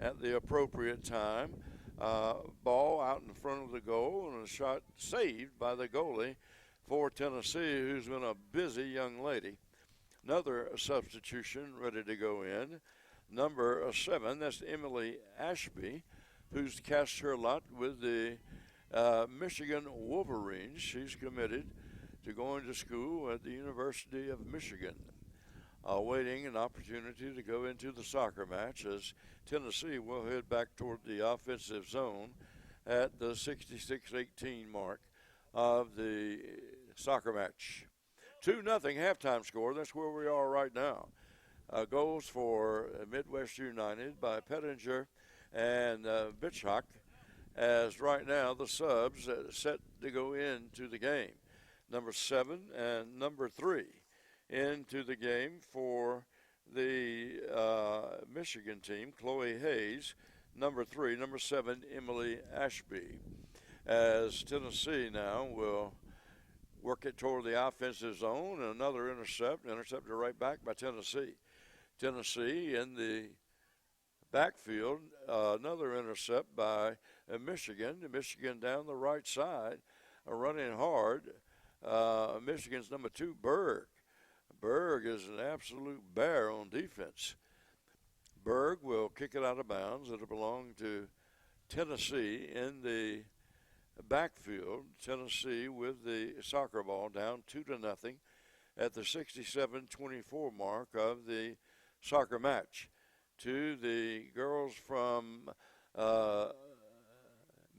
Speaker 1: at the appropriate time. Ball out in front of the goal, and a shot saved by the goalie for Tennessee, who's been a busy young lady. Another substitution ready to go in. Number 7, that's Emily Ashby, who's cast her lot with the Michigan Wolverines. She's committed to going to school at the University of Michigan, awaiting an opportunity to go into the soccer match, as Tennessee will head back toward the offensive zone at the 66-18 mark of the soccer match. 2-0 halftime score. That's where we are right now. Goals for Midwest United by Pettinger and Bitchhock, as right now the subs set to go into the game. Number 7 and number 3 into the game for the Michigan team. Chloe Hayes, number 3, number 7, Emily Ashby. As Tennessee now will work it toward the offensive zone. Another intercepted right back by Tennessee. Tennessee in the backfield, another intercept by Michigan. Michigan down the right side, running hard. Michigan's number 2, Berg. Berg is an absolute bear on defense. Berg will kick it out of bounds. It'll belong to Tennessee in the backfield. Tennessee with the soccer ball down 2-0 at the 67-24 mark of the soccer match. To the girls from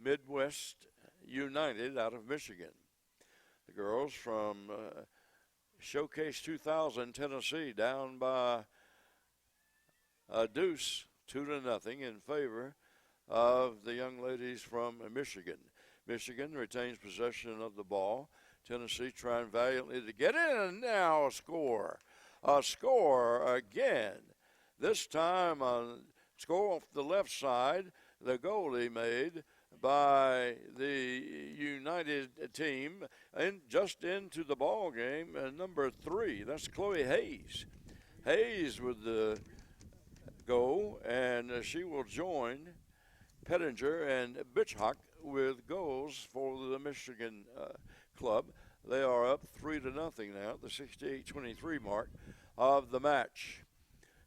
Speaker 1: Midwest United out of Michigan. The girls from Showcase 2000 Tennessee down by a deuce, 2-0 in favor of the young ladies from Michigan. Michigan retains possession of the ball. Tennessee trying valiantly to get in, and now a score. A score again. This time on score off the left side, the goalie made by the United team, and just into the ball game, number 3. That's Chloe Hayes. Hayes with the goal, and she will join Pettinger and Bitchhock with goals for the Michigan club. They are up 3-0 now at the 68-23 mark of the match.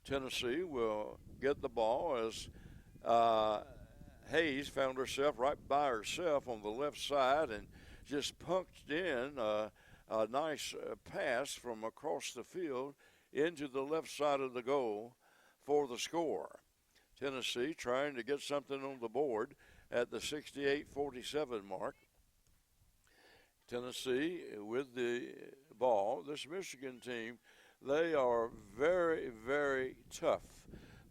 Speaker 1: Tennessee will get the ball as Hayes found herself right by herself on the left side and just punched in a nice pass from across the field into the left side of the goal for the score. Tennessee trying to get something on the board at the 68-47 mark. Tennessee with the ball. This Michigan team, they are very, very tough.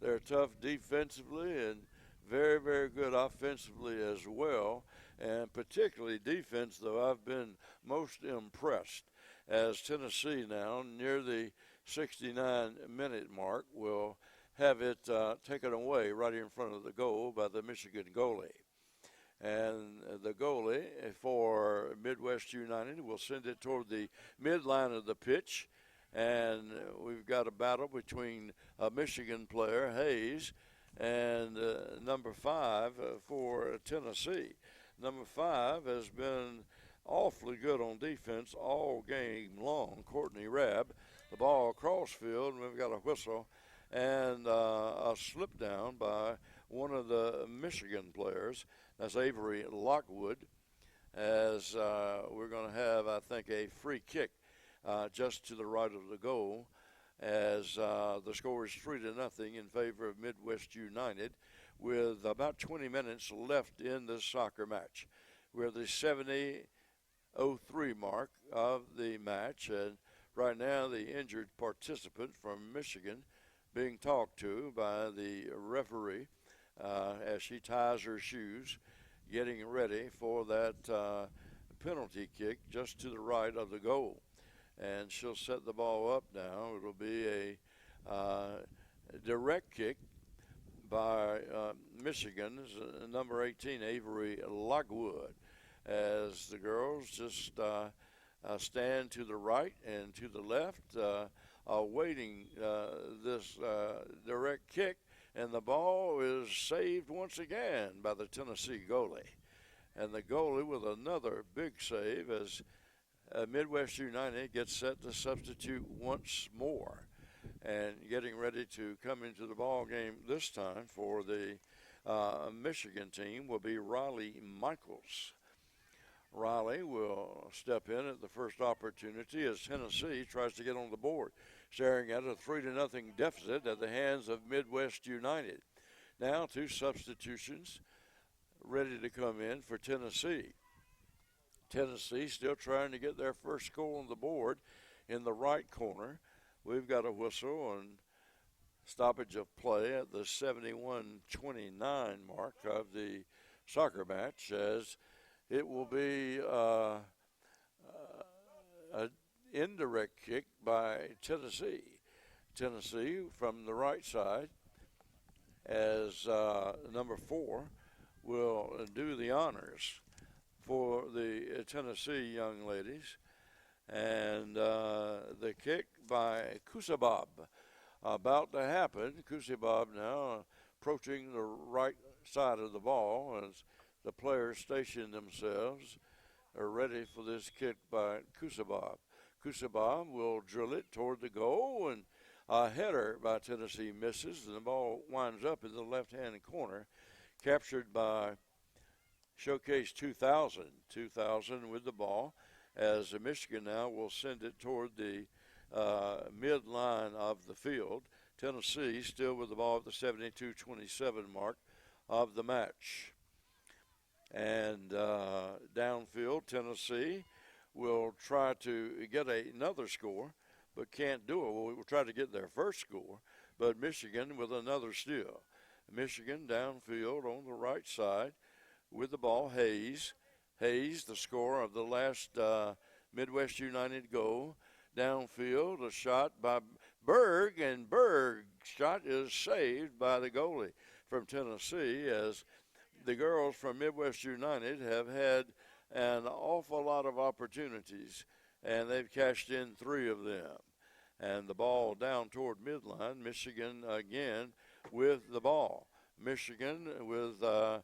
Speaker 1: They're tough defensively and very, very good offensively as well. And particularly defense, though, I've been most impressed. As Tennessee now, near the 69-minute mark, will have it taken away right in front of the goal by the Michigan goalie. And the goalie for Midwest United will send it toward the midline of the pitch. And we've got a battle between a Michigan player, Hayes, and number 5 for Tennessee. Number 5 has been awfully good on defense all game long, Courtney Rabb. The ball across field, and we've got a whistle and a slip down by one of the Michigan players. That's Avery Lockwood, as we're going to have, I think, a free kick just to the right of the goal, as the score is 3-0 in favor of Midwest United with about 20 minutes left in this soccer match. We're at the 70-03 mark of the match, and right now the injured participant from Michigan being talked to by the referee as she ties her shoes, getting ready for that penalty kick just to the right of the goal. And she'll set the ball up now. It'll be a direct kick by Michigan's number 18, Avery Lockwood, as the girls just stand to the right and to the left, awaiting this direct kick. And the ball is saved once again by the Tennessee goalie. And the goalie with another big save as Midwest United gets set to substitute once more. And getting ready to come into the ball game this time for the Michigan team will be Riley Michaels. Riley will step in at the first opportunity as Tennessee tries to get on the board, staring at a 3-0 deficit at the hands of Midwest United. Now 2 substitutions ready to come in for Tennessee. Tennessee still trying to get their first goal on the board in the right corner. We've got a whistle and stoppage of play at the 71-29 mark of the soccer match, as it will be an indirect kick by Tennessee. Tennessee from the right side, as number 4 will do the honors for the Tennessee young ladies. And the kick by Kusabab about to happen. Kusabab now approaching the right side of the ball as the players station themselves are ready for this kick by Kusabab. Kusabab will drill it toward the goal, and a header by Tennessee misses, and the ball winds up in the left-hand corner, captured by Showcase 2000. 2000 with the ball, as Michigan now will send it toward the midline of the field. Tennessee still with the ball at the 72-27 mark of the match. And downfield, Tennessee will try to get another score, but can't do it. Well, we will try to get their first score, but Michigan with another steal. Michigan downfield on the right side with the ball, Hayes. Hayes, the scorer of the last Midwest United goal. Downfield, a shot by Berg, and Berg's shot is saved by the goalie from Tennessee, as the girls from Midwest United have had an awful lot of opportunities, and they've cashed in 3 of them. And the ball down toward midline, Michigan again with the ball. Michigan with a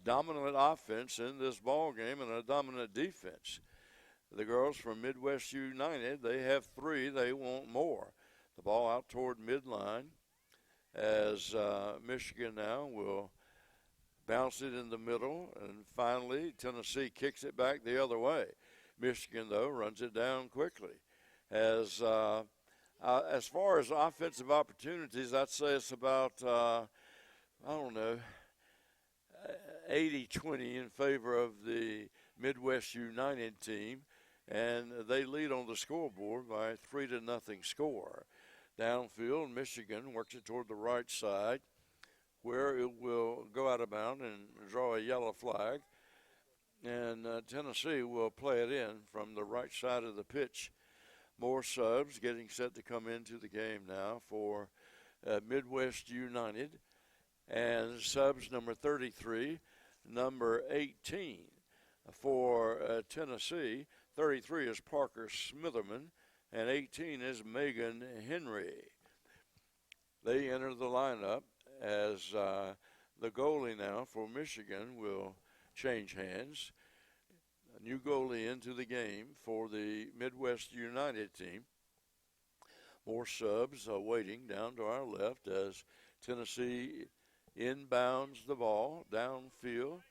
Speaker 1: dominant offense in this ball game and a dominant defense. The girls from Midwest United, they have 3. They want more. The ball out toward midline, as Michigan now will bounce it in the middle, and finally Tennessee kicks it back the other way. Michigan, though, runs it down quickly. As far as offensive opportunities, I'd say it's about, 80-20 in favor of the Midwest United team, and they lead on the scoreboard by a 3-0 score. Downfield, Michigan works it toward the right side, where it will go out of bounds and draw a yellow flag, and Tennessee will play it in from the right side of the pitch. More subs getting set to come into the game now for Midwest United, and subs number 33, number 18 for Tennessee. 33 is Parker Smitherman, and 18 is Megan Henry. They enter the lineup, as the goalie now for Michigan will change hands. A new goalie into the game for the Midwest United team. More subs waiting down to our left as Tennessee inbounds the ball downfield.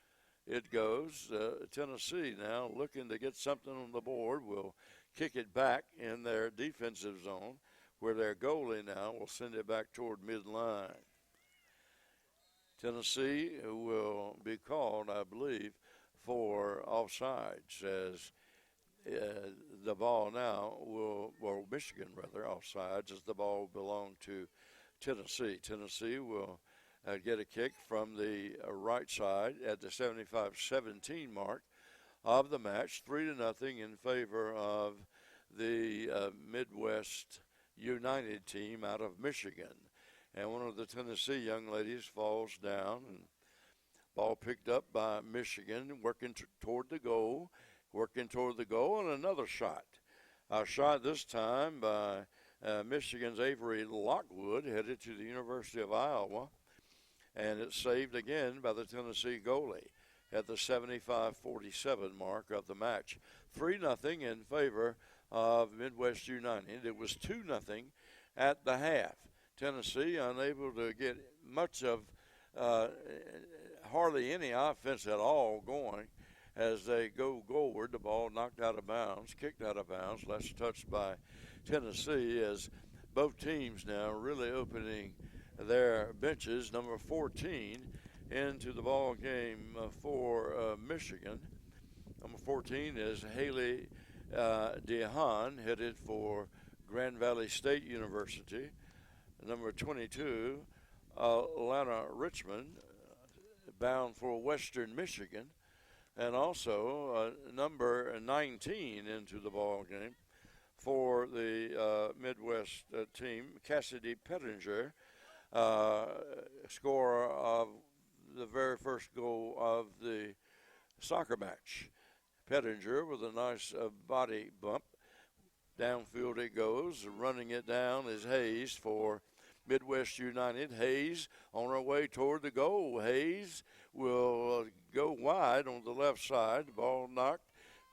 Speaker 1: It goes. Tennessee now looking to get something on the board will kick it back in their defensive zone, where their goalie now will send it back toward midline. Tennessee will be called, I believe, for offsides, as the ball now will Michigan rather, offsides, as the ball belonged to Tennessee. Tennessee will get a kick from the right side at the 75-17 mark of the match, 3-0 in favor of the Midwest United team out of Michigan. And one of the Tennessee young ladies falls down, and ball picked up by Michigan, working toward the goal, and another shot. A shot this time by Michigan's Avery Lockwood, headed to the University of Iowa, and it's saved again by the Tennessee goalie at the 75-47 mark of the match. 3-0 in favor of Midwest United. It was 2-0 at the half. Tennessee unable to get much of hardly any offense at all going as they go goalward. The ball knocked out of bounds, kicked out of bounds, last touched by Tennessee, as both teams now really opening their benches. Number 14 into the ball game for Michigan. Number 14 is Haley DeHaan headed for Grand Valley State University. Number 22, Lana Richmond, bound for Western Michigan. And also number 19 into the ball game for the Midwest team, Cassidy Pettinger, scorer of the very first goal of the soccer match. Pettinger with a nice body bump. Downfield it goes. Running it down is Hayes for Midwest United. Hayes on her way toward the goal. Hayes will go wide on the left side. The ball knocked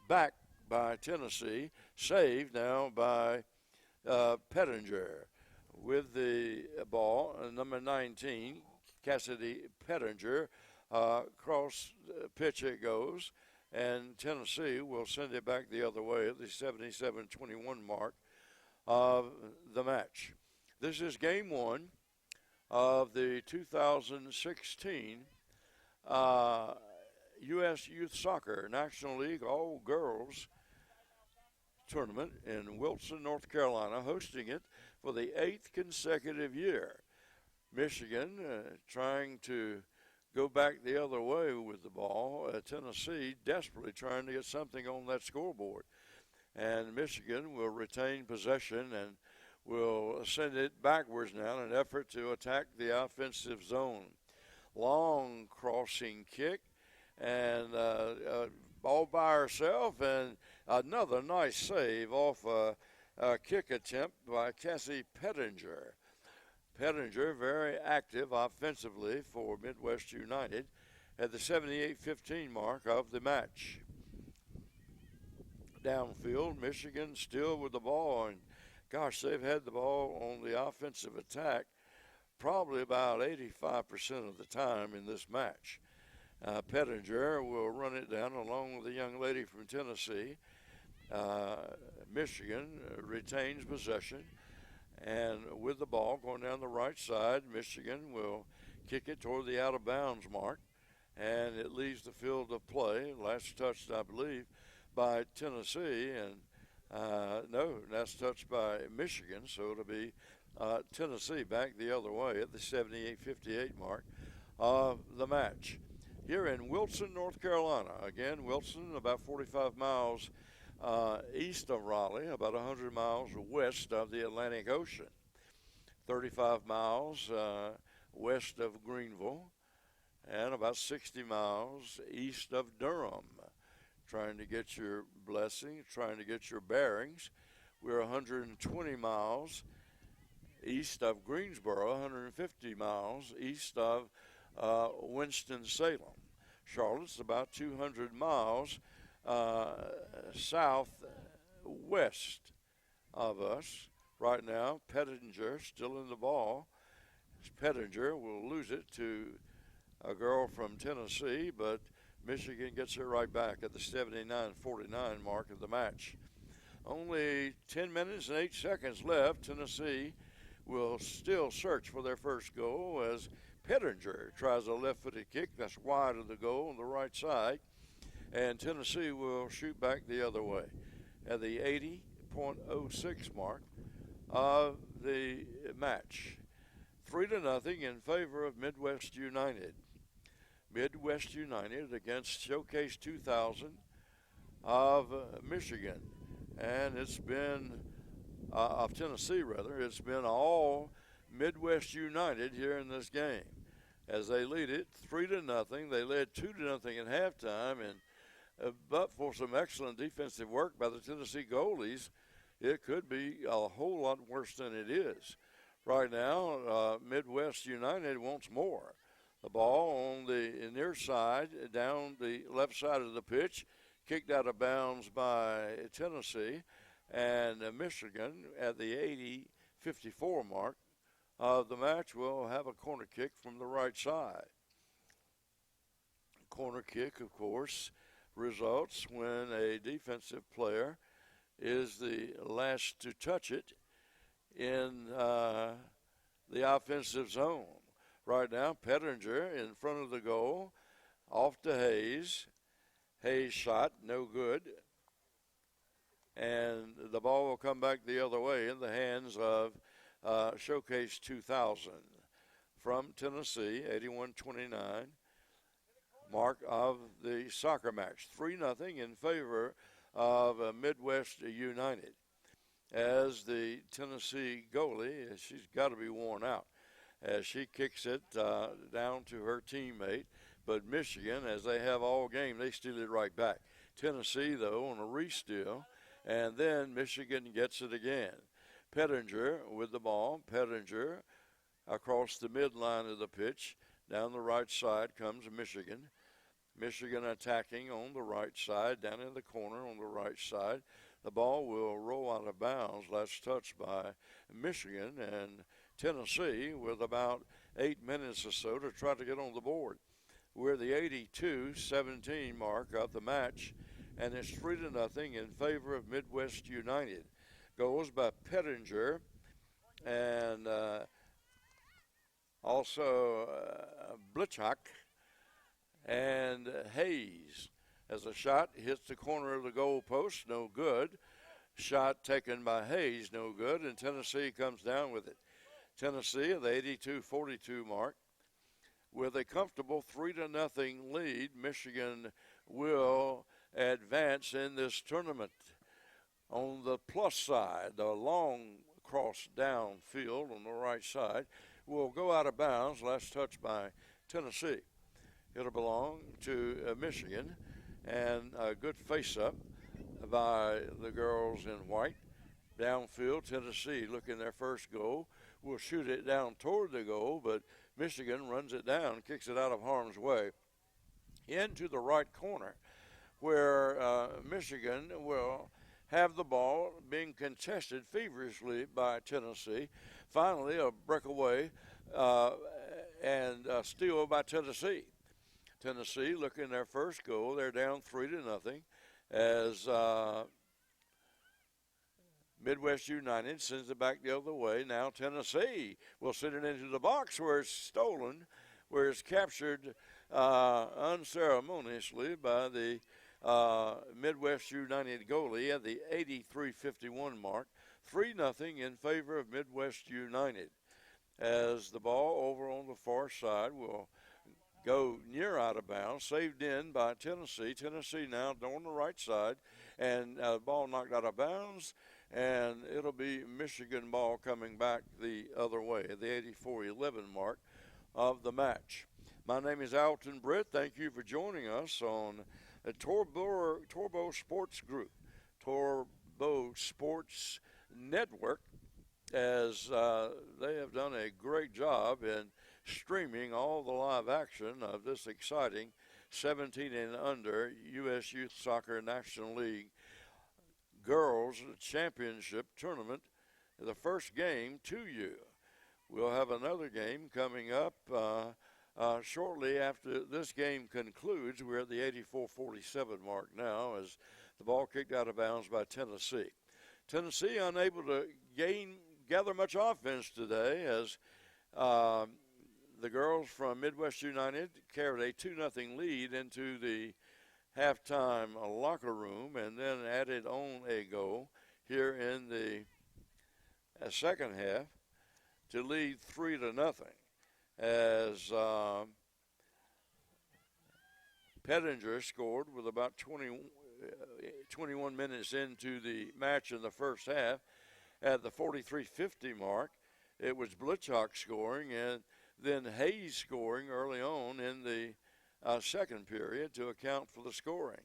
Speaker 1: back by Tennessee. Saved now by Pettinger. With the ball, number 19, Cassidy Pettinger. Cross pitch it goes. And Tennessee will send it back the other way at the 77-21 mark of the match. This is game one of the 2016 U.S. Youth Soccer National League All-Girls Tournament in Wilson, North Carolina, hosting it for the 8th consecutive year. Michigan trying to go back the other way with the ball. Tennessee desperately trying to get something on that scoreboard. And Michigan will retain possession and will send it backwards now in an effort to attack the offensive zone. Long crossing kick and all by herself, and another nice save off a kick attempt by Cassie Pettinger. Pettinger very active offensively for Midwest United at the 78-15 mark of the match. Downfield, Michigan still with the ball, and gosh, they've had the ball on the offensive attack probably about 85% of the time in this match. Pettinger will run it down along with a young lady from Tennessee. Michigan retains possession. And with the ball going down the right side, Michigan will kick it toward the out-of-bounds mark. And it leaves the field of play. Last touched, I believe, by Tennessee. And no, that's touched by Michigan. So it'll be Tennessee back the other way at the 78-58 mark of the match. Here in Wilson, North Carolina. Again, Wilson about 45 miles east of Raleigh, about 100 miles west of the Atlantic Ocean, 35 miles west of Greenville, and about 60 miles east of Durham. Trying to get your blessing, trying to get your bearings. We're 120 miles east of Greensboro, 150 miles east of Winston-Salem. Charlotte's about 200 miles southwest of us. Right now, Pettinger still in the ball. Pettinger will lose it to a girl from Tennessee, but Michigan gets it right back at the 79-49 mark of the match. Only 10 minutes and 8 seconds left. Tennessee will still search for their first goal as Pettinger tries a left-footed kick that's wide of the goal on the right side. And Tennessee will shoot back the other way at the 80.06 mark of the match. 3-0 in favor of Midwest United. Midwest United against Showcase 2000 of Michigan. And it's been, of Tennessee rather, it's been all Midwest United here in this game. As they lead it 3-0, they led 2-0 at halftime, and but for some excellent defensive work by the Tennessee goalies, it could be a whole lot worse than it is. Right now, Midwest United wants more. The ball on the near side, down the left side of the pitch, kicked out of bounds by Tennessee, and Michigan at the 80-54 mark of the match will have a corner kick from the right side. Corner kick, of course, results when a defensive player is the last to touch it in the offensive zone. Right now, Pettinger in front of the goal, off to Hayes. Hayes shot, no good. And the ball will come back the other way in the hands of Showcase 2000 from Tennessee, 81-29. Mark of the soccer match, 3-0 in favor of Midwest United. As the Tennessee goalie, she's got to be worn out as she kicks it down to her teammate. But Michigan, as they have all game, they steal it right back. Tennessee, though, on a re-steal, and then Michigan gets it again. Pettinger with the ball. Pettinger across the midline of the pitch. Down the right side comes Michigan. Michigan attacking on the right side, down in the corner on the right side. The ball will roll out of bounds. Last touch by Michigan, and Tennessee with about 8 minutes or so to try to get on the board. We're the 82-17 mark of the match, and it's 3-0 in favor of Midwest United. Goals by Pettinger and also Blichak and Hayes. As a shot hits the corner of the goal post, no good. Shot taken by Hayes, no good, and Tennessee comes down with it. Tennessee at the 82-42 mark. With a comfortable 3-0 lead, Michigan will advance in this tournament. On the plus side, the long cross downfield on the right side will go out of bounds. Last touch by Tennessee. It'll belong to Michigan, and a good face-up by the girls in white. Downfield, Tennessee looking their first goal. Will shoot it down toward the goal, but Michigan runs it down, kicks it out of harm's way into the right corner, where Michigan will have the ball being contested feverishly by Tennessee. Finally, a breakaway and a steal by Tennessee. Tennessee looking their first goal. They're down 3-0 as Midwest United sends it back the other way. Now Tennessee will send it into the box where it's stolen, where it's captured unceremoniously by the Midwest United goalie at the 83-51 mark. 3-0 in favor of Midwest United as the ball over on the far side will go near out of bounds, saved in by Tennessee. Tennessee now on the right side, and ball knocked out of bounds, and it'll be Michigan ball coming back the other way at the 84-11 mark of the match. My name is Alton Britt. Thank you for joining us on the Torbo Sports Group, Torbo Sports Network, as they have done a great job in streaming all the live action of this exciting 17 and under U.S. Youth Soccer National League Girls Championship Tournament. The first game to you. We'll have another game coming up shortly after this game concludes. We're at the 84-47 mark now as the ball kicked out of bounds by Tennessee. Tennessee unable to gather much offense today as the girls from Midwest United carried a 2-0 lead into the halftime locker room and then added on a goal here in the second half to lead 3-0 as Pettinger scored with about 21 minutes into the match in the first half. At the 43-50 mark, it was Blichak scoring, and then Hayes scoring early on in the second period to account for the scoring.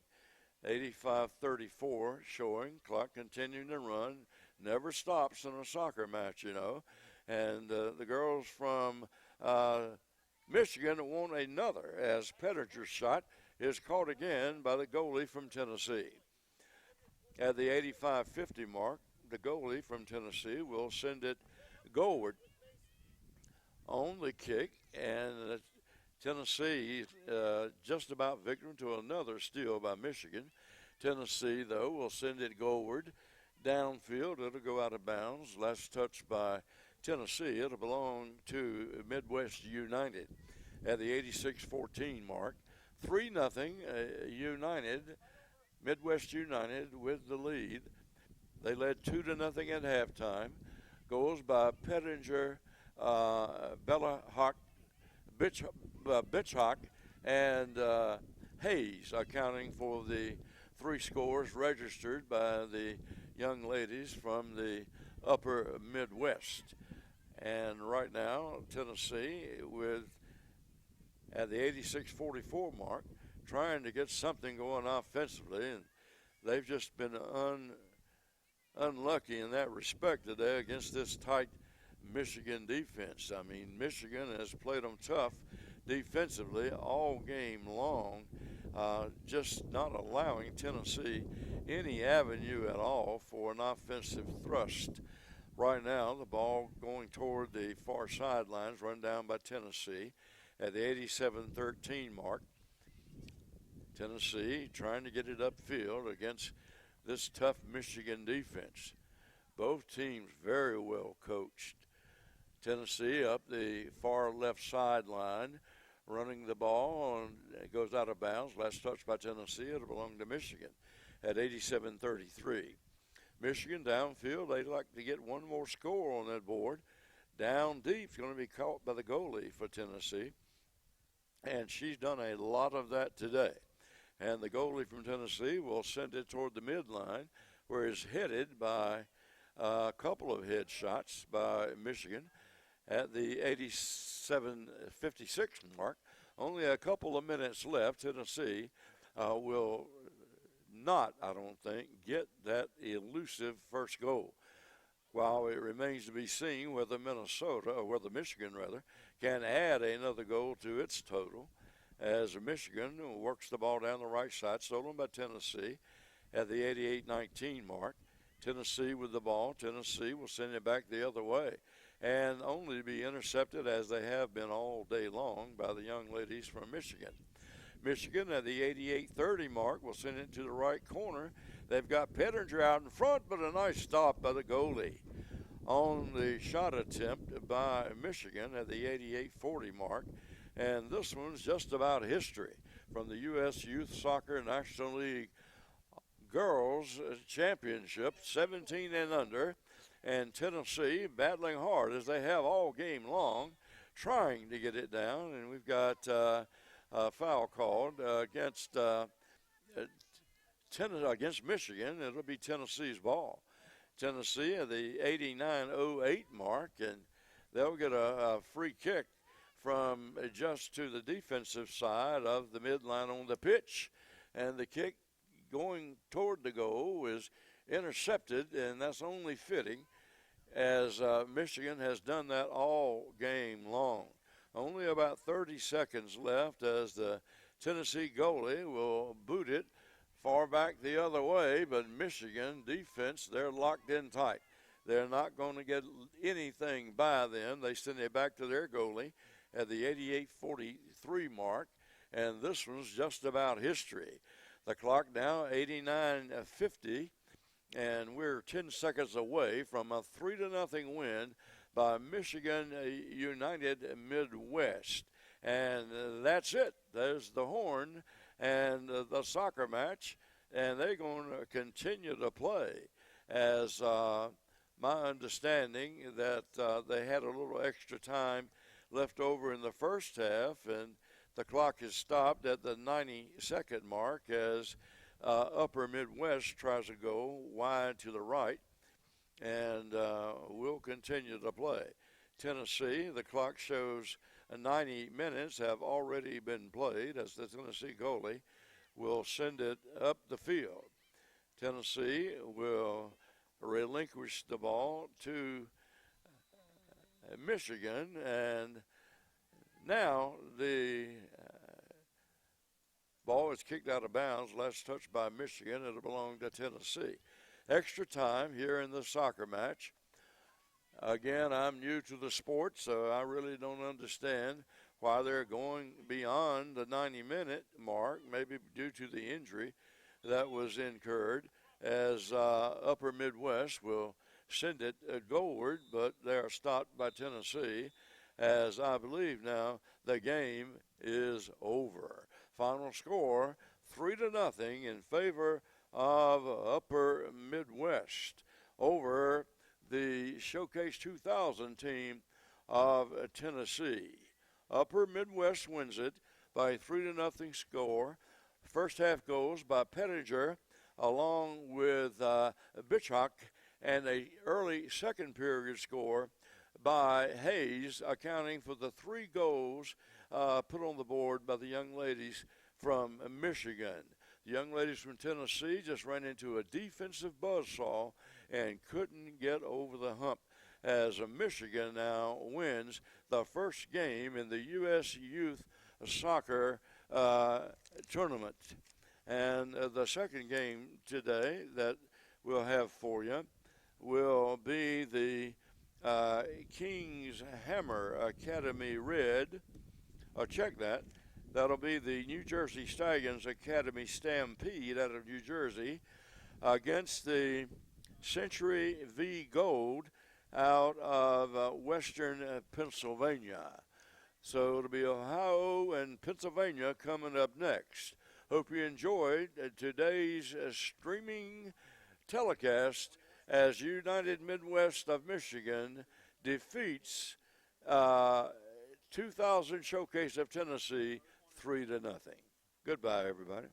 Speaker 1: 85-34 showing, clock continuing to run, never stops in a soccer match, you know. And the girls from Michigan want another as Pettinger's shot is caught again by the goalie from Tennessee. At the 85-50 mark, the goalie from Tennessee will send it goalward on the kick, and Tennessee just about victim to another steal by Michigan. Tennessee, though, will send it goalward. Downfield, it'll go out of bounds. Last touch by Tennessee. It'll belong to Midwest United at the 86-14 mark. 3-0 United, Midwest United with the lead. They led 2-0 at halftime. Goals by Pettinger, Bellahawk, Bitchhawk, and Hayes, accounting for the 3 scores registered by the young ladies from the upper Midwest. And right now, Tennessee at the 86-44 mark, trying to get something going offensively, and they've just been unlucky in that respect today against this tight Michigan defense. I mean, Michigan has played them tough defensively all game long, just not allowing Tennessee any avenue at all for an offensive thrust. Right now, the ball going toward the far sidelines, run down by Tennessee at the 87-13 mark. Tennessee trying to get it upfield against this tough Michigan defense. Both teams very well coached. Tennessee up the far left sideline, running the ball, and it goes out of bounds. Last touch by Tennessee, it'll belong to Michigan at 87-33. Michigan downfield, they'd like to get one more score on that board. Down deep, going to be caught by the goalie for Tennessee, and she's done a lot of that today. And the goalie from Tennessee will send it toward the midline, where it's headed by a couple of head shots by Michigan at the 87-56 mark. Only a couple of minutes left. Tennessee will not, I don't think, get that elusive first goal. While it remains to be seen whether Michigan can add another goal to its total, as Michigan works the ball down the right side, stolen by Tennessee at the 88-19 mark. Tennessee with the ball. Tennessee will send it back the other way, and only to be intercepted, as they have been all day long, by the young ladies from Michigan. Michigan at the 88-30 mark will send it to the right corner. They've got Pettinger out in front, but a nice stop by the goalie on the shot attempt by Michigan at the 88-40 mark. And this one's just about history from the U.S. Youth Soccer National League Girls Championship, 17 and under. And Tennessee battling hard, as they have all game long, trying to get it down. And we've got a foul called against Michigan. It'll be Tennessee's ball. Tennessee at the 89-08 mark, and they'll get a free kick from just to the defensive side of the midline on the pitch. And the kick going toward the goal is intercepted, and that's only fitting, as Michigan has done that all game long. Only about 30 seconds left, as the Tennessee goalie will boot it far back the other way, but Michigan defense, they're locked in tight. They're not going to get anything by them. They send it back to their goalie at the 88-43 mark, and this one's just about history. The clock now 89:50, and we're 10 seconds away from a 3-0 win by Michigan United Midwest. And that's it. There's the horn and the soccer match, and they're going to continue to play, as my understanding that they had a little extra time left over in the first half, and the clock is stopped at the 90-second mark as Upper Midwest tries to go wide to the right, and will continue to play. Tennessee, the clock shows 90 minutes have already been played, as the Tennessee goalie will send it up the field. Tennessee will relinquish the ball to Michigan, and now the ball is kicked out of bounds. Last touch by Michigan. It'll belong to Tennessee. Extra time here in the soccer match. Again, I'm new to the sport, so I really don't understand why they're going beyond the 90-minute mark, maybe due to the injury that was incurred, as Upper Midwest will send it goalward, but they are stopped by Tennessee, as I believe now the game is over. Final score, 3-0 in favor of Upper Midwest. over the Showcase 2000 team of Tennessee. Upper Midwest wins it by a 3-0 score. First half goes by Pettinger along with Bitchhock, and a early second period score by Hayes, accounting for the 3 goals put on the board by the young ladies from Michigan. The young ladies from Tennessee just ran into a defensive buzzsaw and couldn't get over the hump, as Michigan now wins the first game in the U.S. Youth Soccer tournament. And the second game today that we'll have for you will be the King's Hammer Academy Red. Check that. That'll be the New Jersey Stallions Academy Stampede out of New Jersey against the Century V Gold out of western Pennsylvania. So it'll be Ohio and Pennsylvania coming up next. Hope you enjoyed today's streaming telecast as United Midwest of Michigan defeats 2000 Showcase of Tennessee 3-0. Goodbye, everybody.